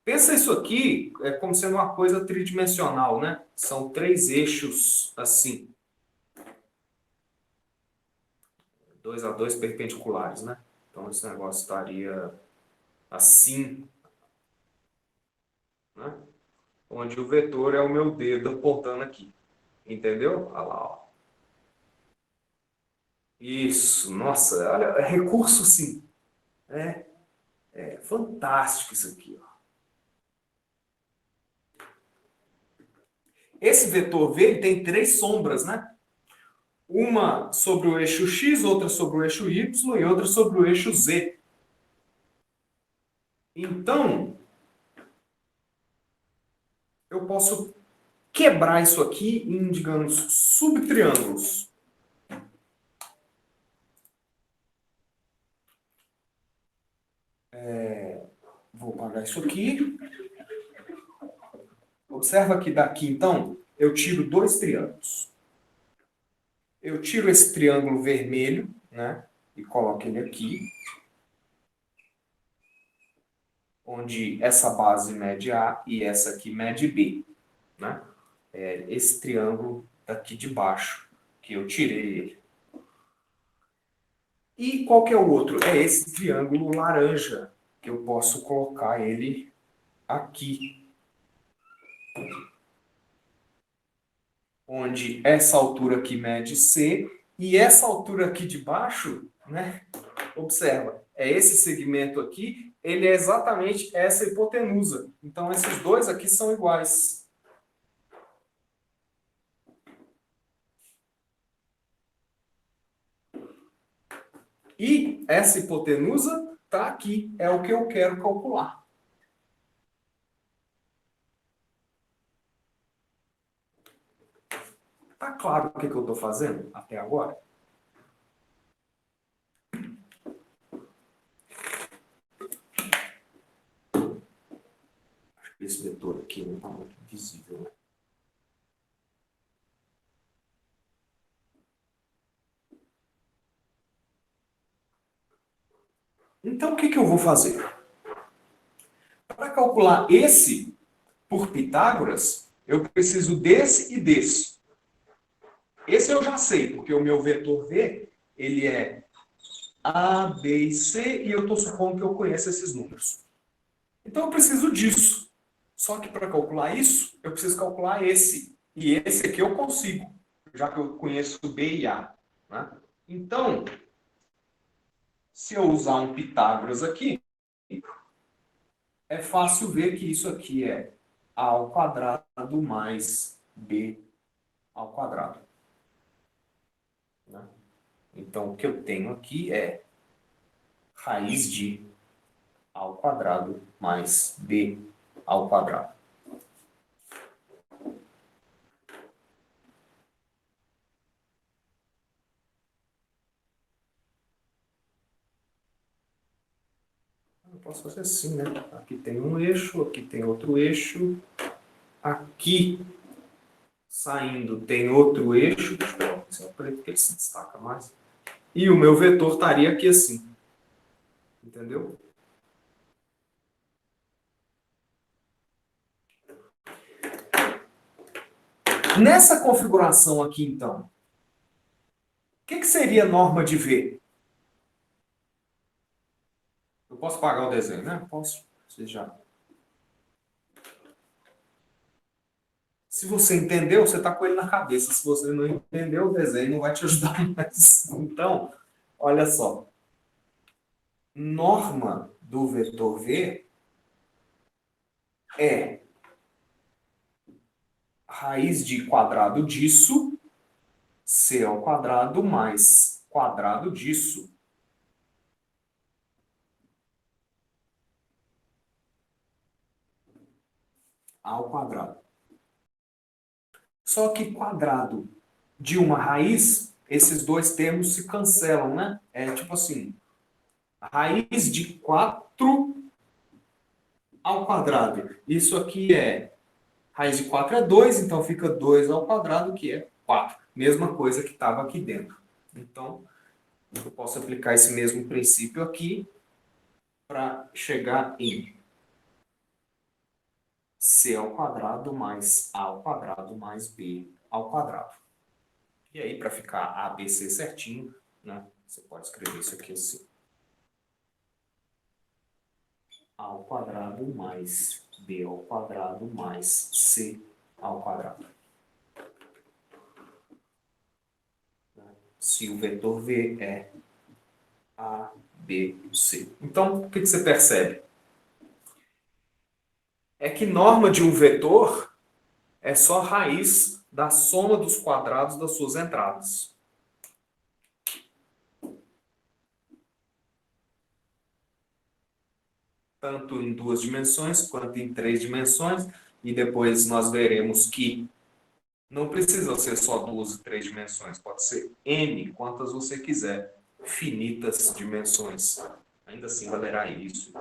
Pensa isso aqui como sendo uma coisa tridimensional, né? São 3 eixos assim. 2 a 2 perpendiculares, né? Então esse negócio estaria assim, né? Onde o vetor é o meu dedo apontando aqui. Entendeu? Olha lá, ó. Isso, nossa, olha, é recurso sim. É fantástico isso aqui, ó. Esse vetor V ele tem 3 sombras, né? Uma sobre o eixo X, outra sobre o eixo Y e outra sobre o eixo Z. Então, eu posso quebrar isso aqui em, digamos, subtriângulos. Vou apagar isso aqui. Observa que daqui, então, eu tiro 2 triângulos. Eu tiro esse triângulo vermelho, né? E coloco ele aqui. Onde essa base mede A e essa aqui mede B. Né? É esse triângulo daqui de baixo, que eu tirei ele. E qual que é o outro? É esse triângulo laranja, que eu posso colocar ele aqui. Onde essa altura aqui mede C, e essa altura aqui de baixo, né? Observa, é esse segmento aqui, ele é exatamente essa hipotenusa. Então, esses dois aqui são iguais. E essa hipotenusa está aqui, é o que eu quero calcular. Está claro o que eu estou fazendo até agora? Esse vetor aqui não está muito visível, né? Então, o que eu vou fazer? Para calcular esse por Pitágoras, eu preciso desse e desse. Esse eu já sei, porque o meu vetor V, ele é A, B e C, e eu estou supondo que eu conheço esses números. Então eu preciso disso. Só que para calcular isso, eu preciso calcular esse. E esse aqui eu consigo, já que eu conheço B e A. Né? Então, se eu usar um Pitágoras aqui, é fácil ver que isso aqui é A ao quadrado mais B ao quadrado. Né? Então, o que eu tenho aqui é raiz de A ao quadrado mais B ao quadrado. Eu posso fazer assim, né? Aqui tem um eixo, aqui tem outro eixo. Aqui, saindo, tem outro eixo. Deixa eu colocar esse é o preto, que ele se destaca mais. E o meu vetor estaria aqui assim. Entendeu? Nessa configuração aqui, então, o que seria norma de V? Eu posso apagar o desenho, né? Posso. Você já. Se você entendeu, você está com ele na cabeça. Se você não entendeu, o desenho não vai te ajudar mais. Então, olha só. Norma do vetor V é raiz de quadrado disso, C ao quadrado, mais quadrado disso. Ao quadrado. Só que quadrado de uma raiz, esses dois termos se cancelam, né? É tipo assim, raiz de 4 ao quadrado. Isso aqui é, raiz de 4 é 2, então fica 2 ao quadrado, que é 4. Mesma coisa que estava aqui dentro. Então, eu posso aplicar esse mesmo princípio aqui para chegar em C ao quadrado mais A ao quadrado mais B ao quadrado. E aí, para ficar ABC certinho, né, você pode escrever isso aqui assim. A ao quadrado mais B ao quadrado mais C ao quadrado. Se o vetor V é A, B, C. Então, o que você percebe? É que norma de um vetor é só raiz da soma dos quadrados das suas entradas. Tanto em 2 dimensões quanto em 3 dimensões. E depois nós veremos que não precisa ser só 2 e 3 dimensões. Pode ser N, quantas você quiser. Finitas dimensões. Ainda assim valerá isso.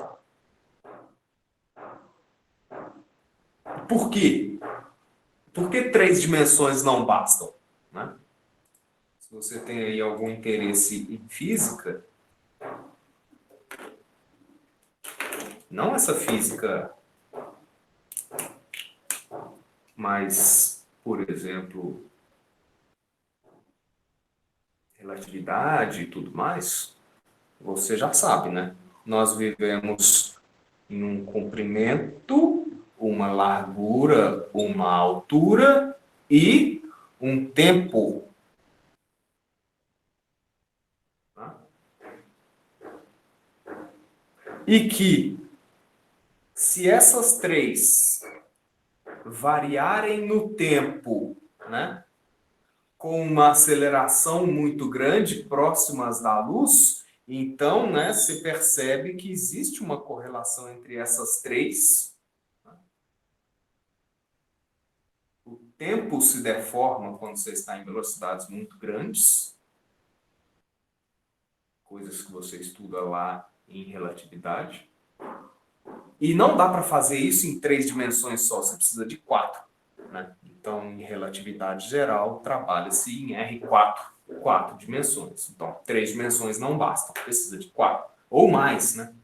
Por quê? Por que 3 dimensões não bastam? Né? Se você tem aí algum interesse em física, não essa física mais, por exemplo, relatividade e tudo mais, você já sabe, né? Nós vivemos em um comprimento, uma largura, uma altura e um tempo. Tá? E que, se essas três variarem no tempo, né, com uma aceleração muito grande, próximas da luz, então, né, se percebe que existe uma correlação entre essas três. O tempo se deforma quando você está em velocidades muito grandes, coisas que você estuda lá em relatividade. E não dá para fazer isso em 3 dimensões só, você precisa de 4. Né? Então, em relatividade geral, trabalha-se em R4, 4 dimensões. Então, 3 dimensões não bastam, precisa de 4. Ou mais, né?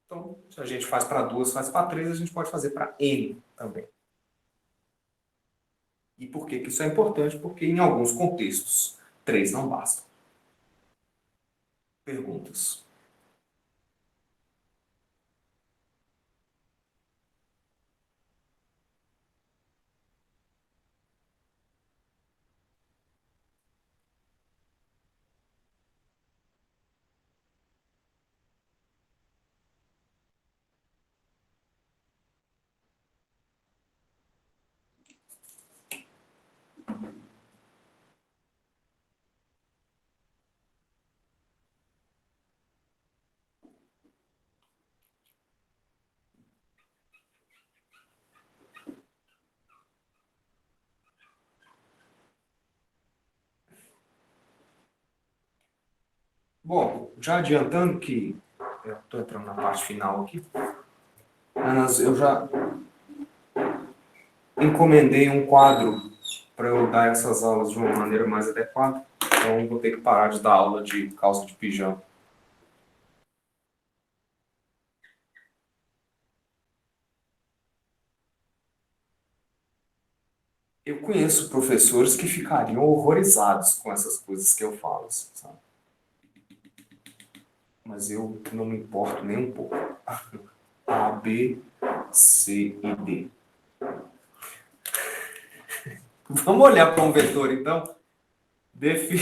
Então, se a gente faz para 2, faz para 3, a gente pode fazer para N também. E por que que isso é importante? Porque em alguns contextos, 3 não bastam. Perguntas? Bom, já adiantando que eu estou entrando na parte final aqui, mas eu já encomendei um quadro para eu dar essas aulas de uma maneira mais adequada, então vou ter que parar de dar aula de calça de pijama. Eu conheço professores que ficariam horrorizados com essas coisas que eu falo, sabe? Mas eu não me importo nem um pouco. A, B, C e D. Vamos olhar para um vetor, então? Defi...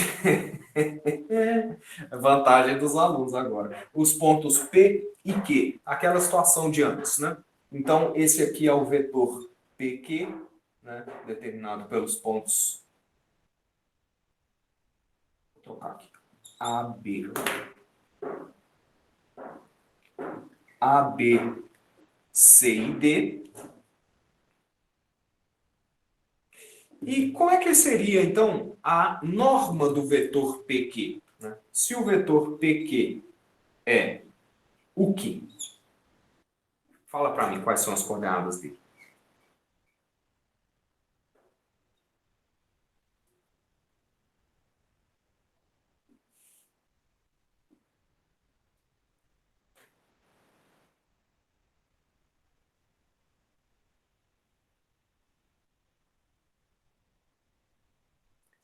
Vantagem dos alunos agora. Os pontos P e Q. Aquela situação de antes, né? Então, esse aqui é o vetor PQ, né? Determinado pelos pontos. Vou trocar aqui. AB. AB, C e D. E como é que seria, então, a norma do vetor PQ? Né? Se o vetor PQ é o quê? Fala para mim quais são as coordenadas dele.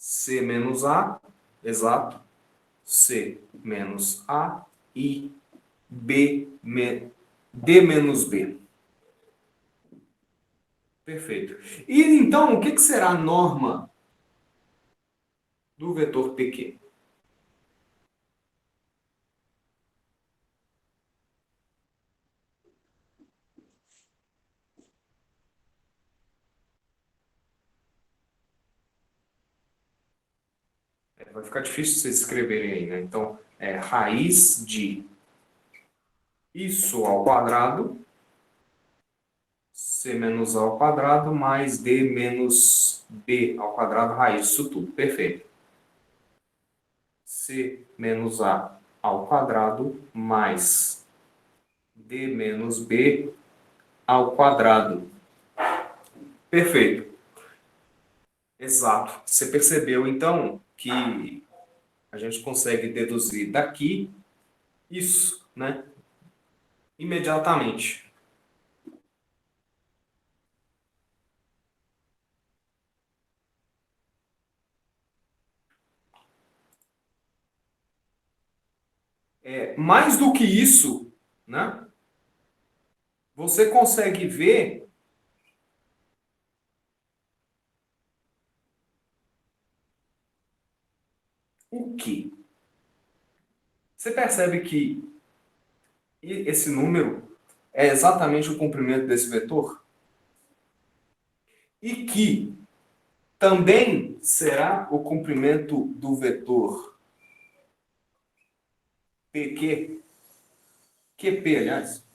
C menos A, exato. C menos A e D menos B. Perfeito. E então, o que será a norma do vetor PQ? Vai ficar difícil vocês escreverem aí, né? Então, é raiz de isso ao quadrado, C menos A ao quadrado, mais D menos B ao quadrado, raiz disso tudo. Perfeito. C menos A ao quadrado, mais D menos B ao quadrado. Perfeito. Exato. Você percebeu, então, que a gente consegue deduzir daqui isso, né? Imediatamente. Mais do que isso, né? Você consegue ver o quê? Você percebe que esse número é exatamente o comprimento desse vetor? E que também será o comprimento do vetor PQ, QP, aliás.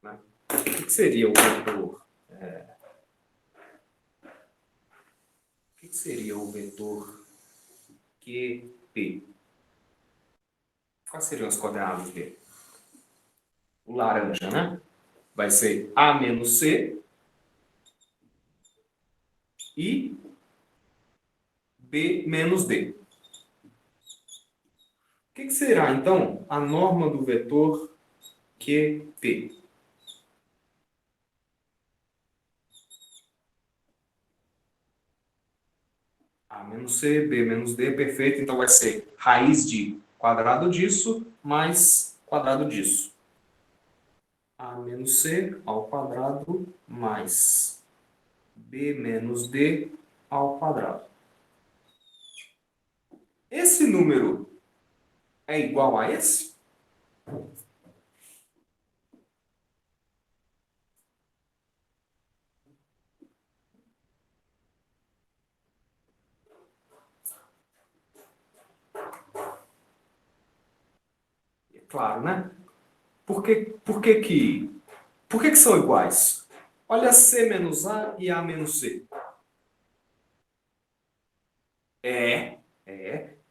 Né? O que seria o vetor? O que seria o vetor QP. Quais seriam as coordenadas dele? O laranja, né? Vai ser A menos C e B menos D. O que será, então, a norma do vetor QP? A menos C, B menos D, perfeito. Então, vai ser raiz de quadrado disso mais quadrado disso. A menos C ao quadrado mais B menos D ao quadrado. Esse número é igual a esse? É claro, né? Por que são iguais? Olha C menos A e A menos C.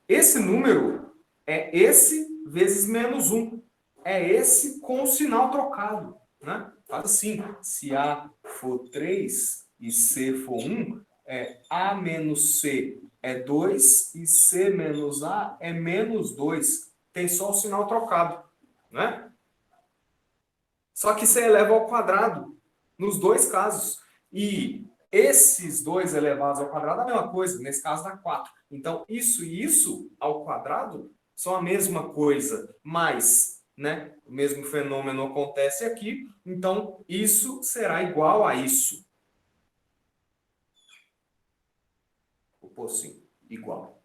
Esse número é esse vezes menos 1. É esse com o sinal trocado, né? Faz assim, se A for 3 e C for 1, A menos C é 2 e C menos A é menos 2. Tem só o sinal trocado, né? Só que você eleva ao quadrado nos dois casos. E esses dois elevados ao quadrado é a mesma coisa, nesse caso dá 4. Então, isso e isso ao quadrado são a mesma coisa, mas, né, o mesmo fenômeno acontece aqui, então isso será igual a isso. Vou pôr assim, igual.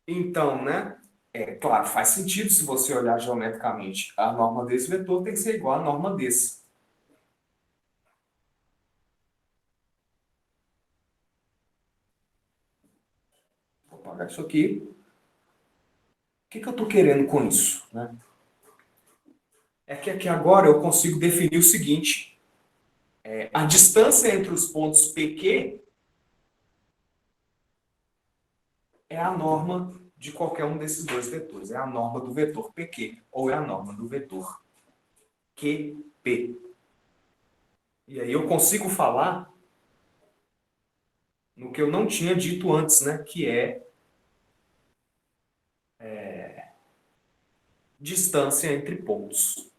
Então, né, claro, faz sentido se você olhar geometricamente. A norma desse vetor tem que ser igual à norma desse. Vou apagar isso aqui. O que eu estou querendo com isso? Né? É que aqui agora eu consigo definir o seguinte. A distância entre os pontos PQ é a norma de qualquer um desses dois vetores. É a norma do vetor PQ, ou é a norma do vetor QP. E aí eu consigo falar no que eu não tinha dito antes, né? Que é distância entre pontos.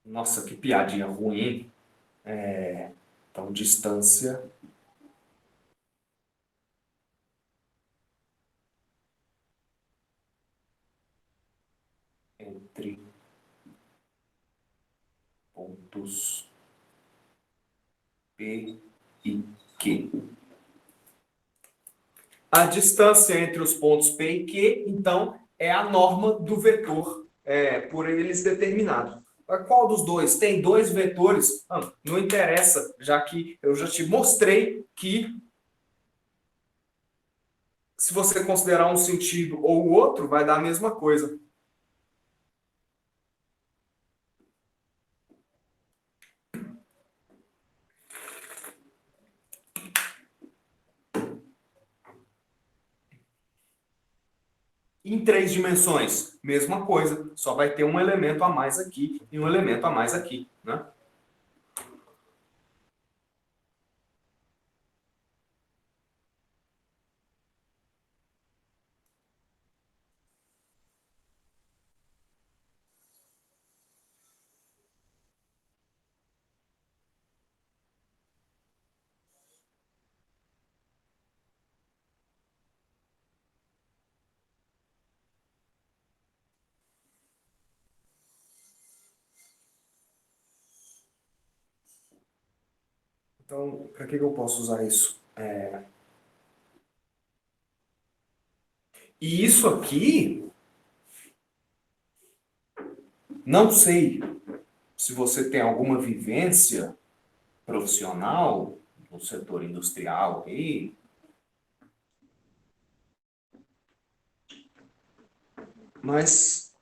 Nossa, que piadinha ruim. Então, distância entre pontos P e Q. A distância entre os pontos P e Q, então, é a norma do vetor por eles determinado. Qual dos dois? Tem dois vetores? Não interessa, já que eu já te mostrei que se você considerar um sentido ou o outro, vai dar a mesma coisa. Em três dimensões, mesma coisa, só vai ter um elemento a mais aqui e um elemento a mais aqui, né? Então, para que eu posso usar isso? E isso aqui, não sei se você tem alguma vivência profissional no setor industrial aí, Mas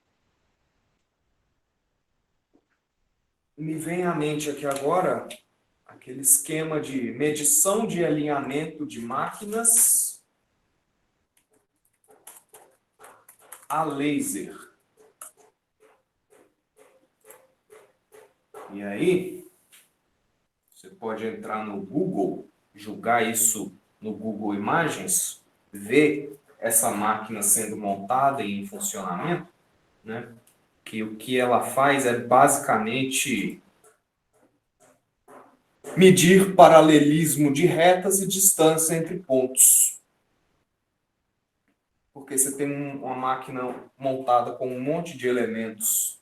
me vem à mente aqui agora aquele esquema de medição de alinhamento de máquinas a laser. E aí, você pode entrar no Google, jogar isso no Google Imagens, ver essa máquina sendo montada e em funcionamento, né? Que o que ela faz é basicamente medir paralelismo de retas e distância entre pontos. Porque você tem uma máquina montada com um monte de elementos.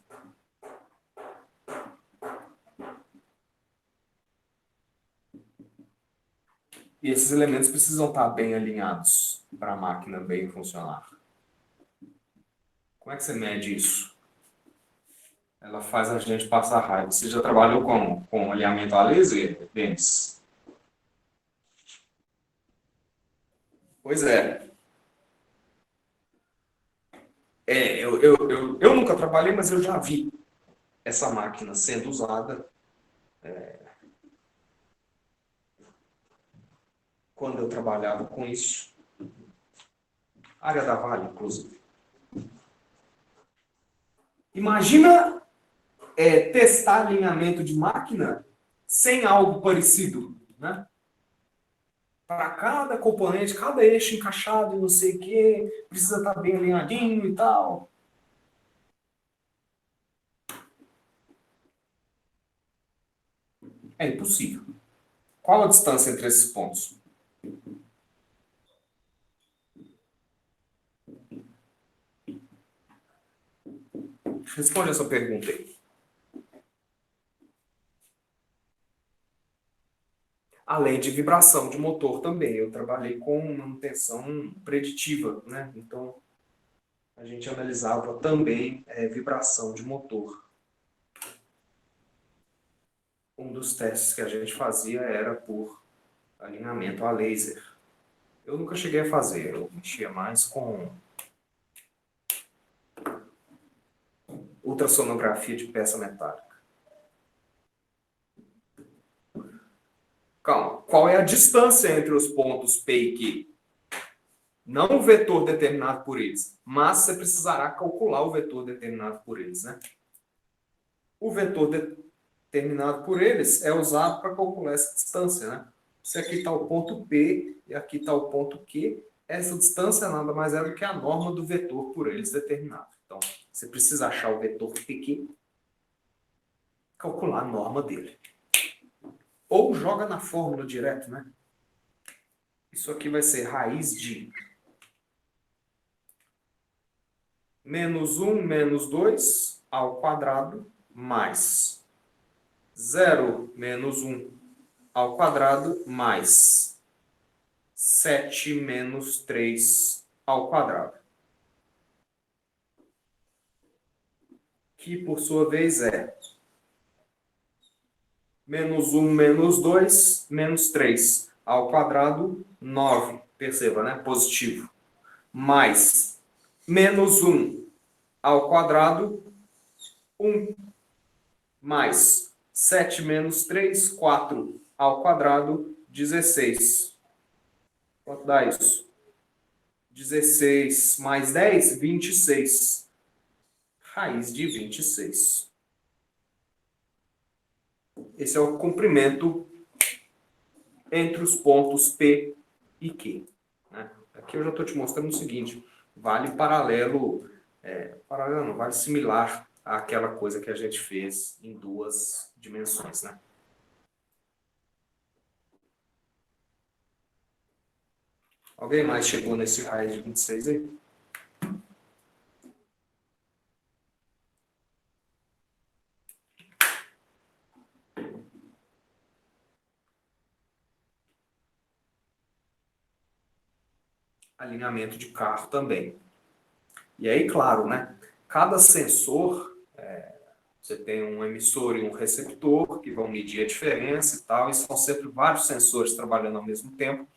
E esses elementos precisam estar bem alinhados para a máquina bem funcionar. Como é que você mede isso? Ela faz a gente passar raiva. Você já trabalhou com alinhamento a laser, Denis? Pois é. Eu nunca trabalhei, mas eu já vi essa máquina sendo usada quando eu trabalhava com isso. Área da Vale, inclusive. Imagina testar alinhamento de máquina sem algo parecido, né? Para cada componente, cada eixo encaixado e não sei o que, precisa estar bem alinhadinho e tal. É impossível. Qual a distância entre esses pontos? Responde essa pergunta aí. Além de vibração de motor também. Eu trabalhei com manutenção preditiva, né? Então, a gente analisava também vibração de motor. Um dos testes que a gente fazia era por alinhamento a laser. Eu nunca cheguei a fazer, eu mexia mais com ultrassonografia de peça metálica. Calma, qual é a distância entre os pontos P e Q? Não o vetor determinado por eles, mas você precisará calcular o vetor determinado por eles, né? O vetor determinado por eles é usado para calcular essa distância, né? Se aqui está o ponto P e aqui está o ponto Q, essa distância nada mais é do que a norma do vetor por eles determinado. Então, você precisa achar o vetor PQ, calcular a norma dele. Ou joga na fórmula direto, né? Isso aqui vai ser raiz de menos 1 menos 2 ao quadrado mais 0 menos 1 ao quadrado mais 7 menos 3 ao quadrado. Que, por sua vez, é menos 1 menos 2 menos 3 ao quadrado, 9. Perceba, né? Positivo. Mais menos 1 ao quadrado, 1. Mais 7 menos 3, 4 ao quadrado, 16. Quanto dá isso? 16 mais 10, 26. Raiz de 26. Esse é o comprimento entre os pontos P e Q. Né? Aqui eu já estou te mostrando o seguinte, vale paralelo, paralelo não, vale similar àquela coisa que a gente fez em duas dimensões. Né? Alguém mais chegou nesse raio de 26 aí? Alinhamento de carro também. E aí, claro, né? Cada sensor, você tem um emissor e um receptor que vão medir a diferença e tal, e são sempre vários sensores trabalhando ao mesmo tempo.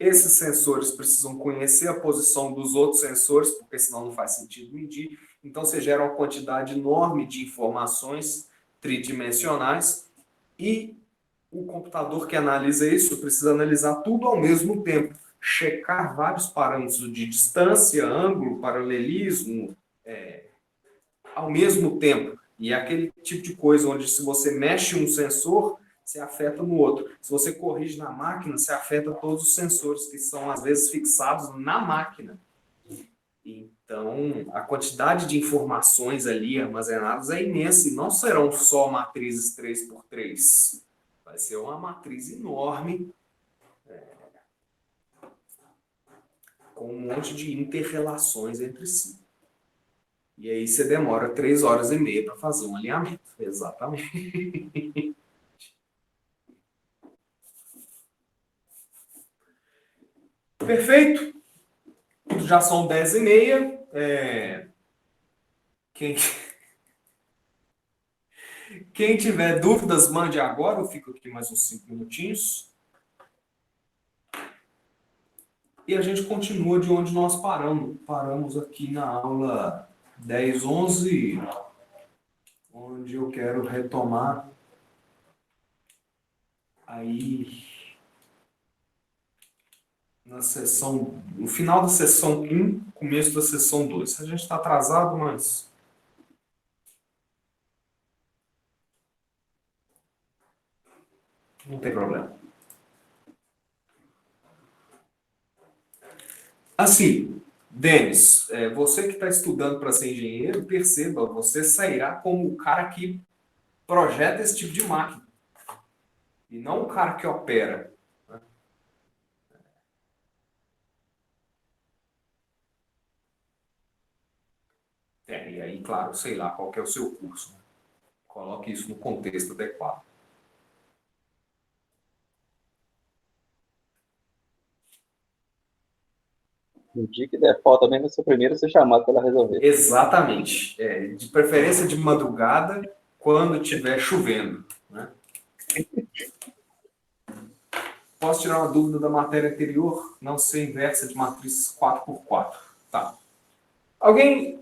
Esses sensores precisam conhecer a posição dos outros sensores, porque senão não faz sentido medir. Então, você gera uma quantidade enorme de informações tridimensionais e o computador que analisa isso precisa analisar tudo ao mesmo tempo, checar vários parâmetros de distância, ângulo, paralelismo, ao mesmo tempo. E é aquele tipo de coisa onde se você mexe um sensor, você afeta no outro. Se você corrige na máquina, você afeta todos os sensores que são, às vezes, fixados na máquina. Então, a quantidade de informações ali armazenadas é imensa e não serão só matrizes 3x3. Vai ser uma matriz enorme, com um monte de inter-relações entre si. E aí você demora 3 horas e meia para fazer um alinhamento. Exatamente. Perfeito. Já são 10h30. Quem tiver dúvidas, mande agora. Eu fico aqui mais uns 5 minutinhos. E a gente continua de onde nós paramos. Paramos aqui na aula 10, 11, onde eu quero retomar aí no final da sessão 1, começo da sessão 2. A gente está atrasado, mas não tem problema. Assim, Denis, você que está estudando para ser engenheiro, perceba, você sairá como o cara que projeta esse tipo de máquina. E não o cara que opera. E aí, claro, sei lá qual que é o seu curso. Coloque isso no contexto adequado. No dia que der falta mesmo, ser o primeiro a ser chamado para ela resolver. Exatamente. De preferência de madrugada, quando estiver chovendo. Né? Posso tirar uma dúvida da matéria anterior? Não ser inversa de matriz 4x4. Tá. Alguém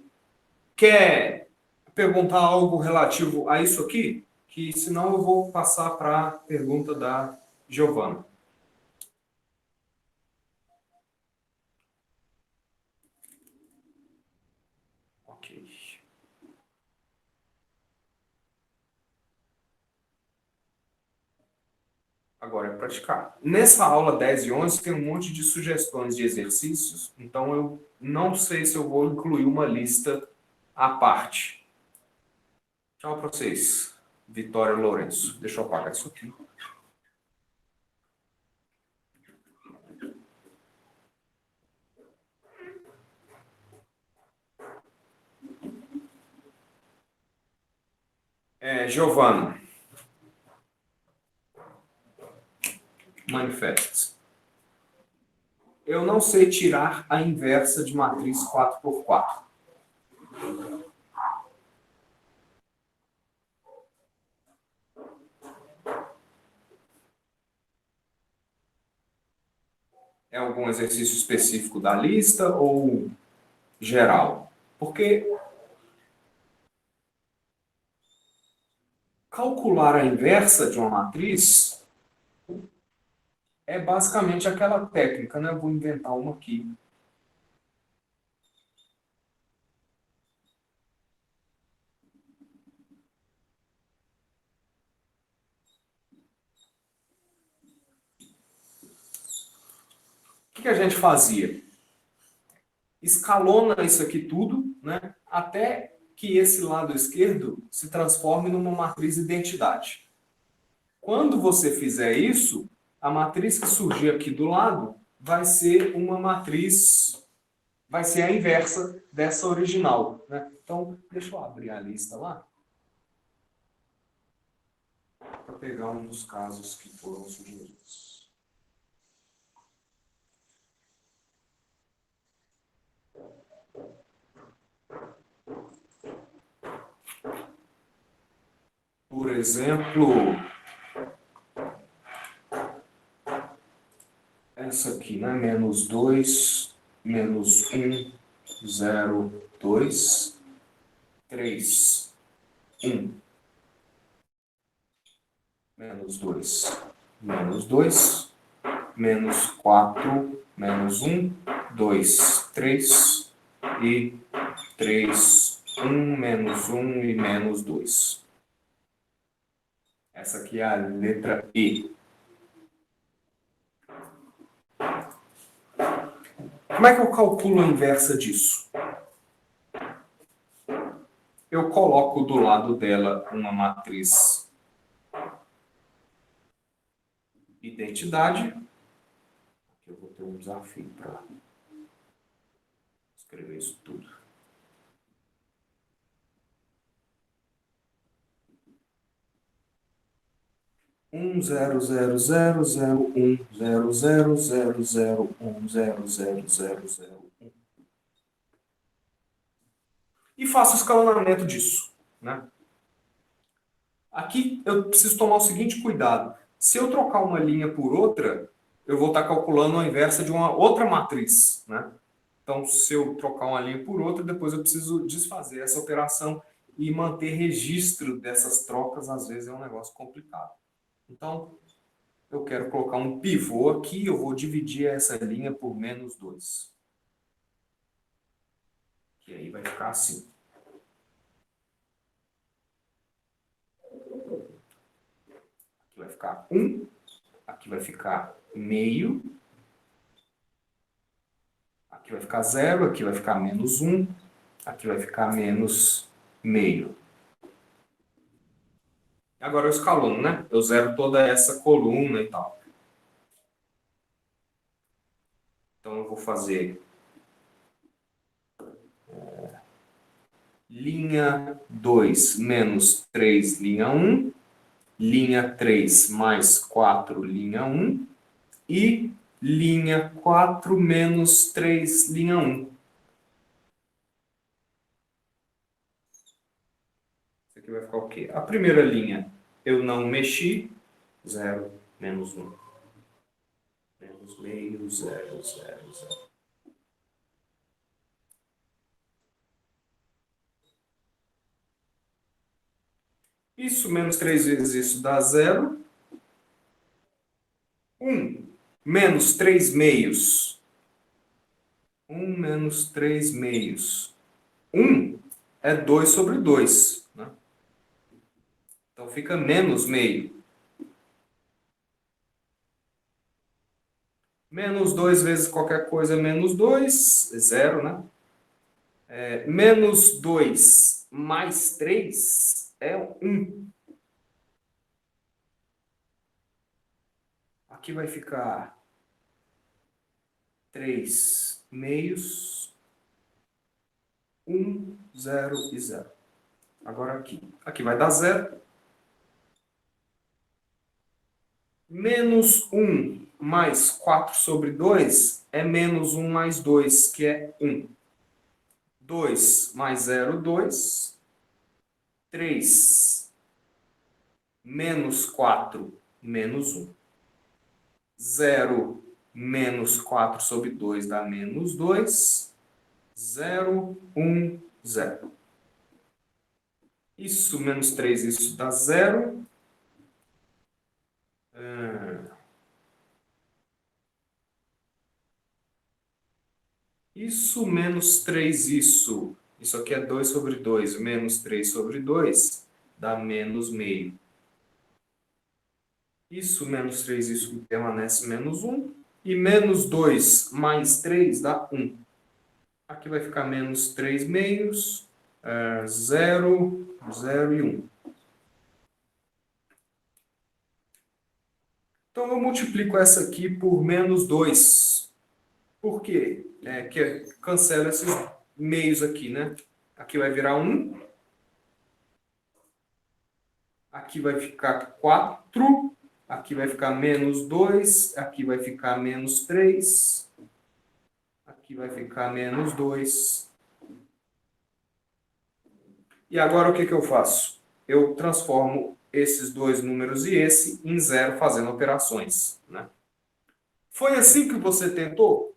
quer perguntar algo relativo a isso aqui? Que senão eu vou passar para a pergunta da Giovana. Ok. Agora é praticar. Nessa aula 10 e 11 tem um monte de sugestões de exercícios, então eu não sei se eu vou incluir uma lista à parte. Tchau para vocês. Vitória Lourenço. Deixa eu apagar isso aqui. Giovana. Manifestos. Eu não sei tirar a inversa de matriz 4x4. É algum exercício específico da lista ou geral? Porque calcular a inversa de uma matriz é basicamente aquela técnica, né? Eu vou inventar uma aqui. O que a gente fazia? Escalona isso aqui tudo, né? Até que esse lado esquerdo se transforme numa matriz identidade. Quando você fizer isso, a matriz que surgir aqui do lado vai ser uma matriz, vai ser a inversa dessa original. Né? Então, deixa eu abrir a lista lá para pegar um dos casos que foram sugeridos. Por exemplo, essa aqui, né? Menos 2, menos 1, 0, 2, 3, 1. Menos 2, menos 2, menos 4, menos 1, 2, 3 e 3, 1, menos 1 e menos 2. Essa aqui é a letra E. Como é que eu calculo a inversa disso? Eu coloco do lado dela uma matriz identidade. Aqui eu vou ter um desafio para escrever isso tudo. 10000010000100001. E faço o escalonamento disso, né? Aqui eu preciso tomar o seguinte cuidado. Se eu trocar uma linha por outra, eu vou estar calculando a inversa de uma outra matriz, né? Então, se eu trocar uma linha por outra, depois eu preciso desfazer essa operação e manter registro dessas trocas, às vezes é um negócio complicado. Então, eu quero colocar um pivô aqui, eu vou dividir essa linha por menos 2. Que aí vai ficar assim. Aqui vai ficar 1, aqui vai ficar meio, aqui vai ficar 0, aqui vai ficar menos 1, aqui vai ficar menos meio. Agora eu escalono, né? Eu zero toda essa coluna e tal. Então eu vou fazer linha 2 menos 3, linha 1, linha 3 mais 4, linha 1, e linha 4 menos 3, linha 1. Isso aqui vai ficar o quê? A primeira linha eu não mexi, 0, menos 1. Menos meio, 0, 0, 0. Isso menos 3 vezes isso dá 0. 1 menos 3 meios. 1 menos 3 meios. 1 é 2 sobre 2. Né? Então fica menos meio. Menos 2 vezes qualquer coisa é menos 2. É 0, né? Menos 2 mais 3 é 1. Aqui vai ficar 3 meios, 1, 0 e 0. Agora aqui. Aqui vai dar 0. Menos 1 mais 4 sobre 2 é menos 1 mais 2, que é 1. 2 mais 0, 2. 3 menos 4, menos 1. 0 menos 4 sobre 2 dá menos 2. 0, 1, 0. Isso menos 3, isso dá 0. Isso menos 3, isso. Isso aqui é 2 sobre 2. Menos 3 sobre 2 dá menos meio. Isso menos 3, isso permanece menos 1. E menos 2 mais 3 dá 1. Aqui vai ficar menos 3 meios. 0, 0 e 1. Então eu multiplico essa aqui por menos 2. Por quê? Que cancela esses meios aqui, né? Aqui vai virar 1. Aqui vai ficar 4. Aqui vai ficar menos 2. Aqui vai ficar menos 3. Aqui vai ficar menos 2. E agora o que eu faço? Eu transformo esses dois números e esse em 0 fazendo operações, né? Foi assim que você tentou?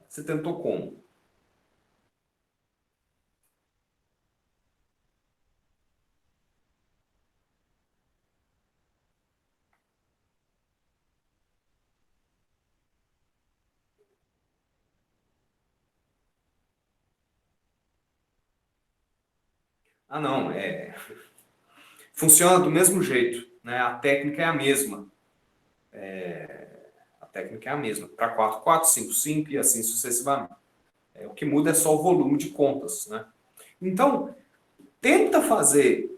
Você tentou como? Ah, não, funciona do mesmo jeito, né? A técnica é a mesma. A técnica é a mesma. Para 4, 4, 5, 5 e assim sucessivamente. O que muda é só o volume de contas, né? Então, tenta fazer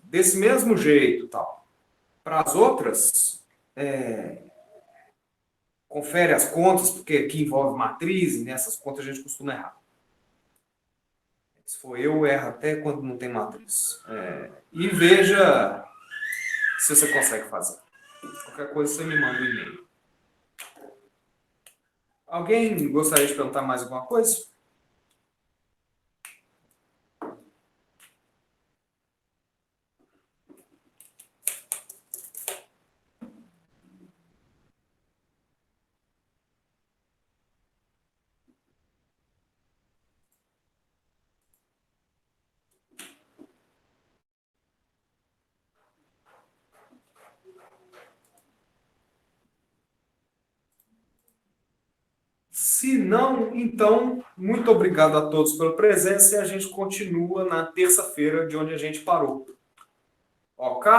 desse mesmo jeito, tal. Para as outras, confere as contas, porque aqui envolve matriz, e nessas contas a gente costuma errar. Se for eu erro até quando não tem matriz. E veja se você consegue fazer. Qualquer coisa você me manda um e-mail. Alguém gostaria de perguntar mais alguma coisa? Se não, então, muito obrigado a todos pela presença e a gente continua na terça-feira de onde a gente parou. Ok?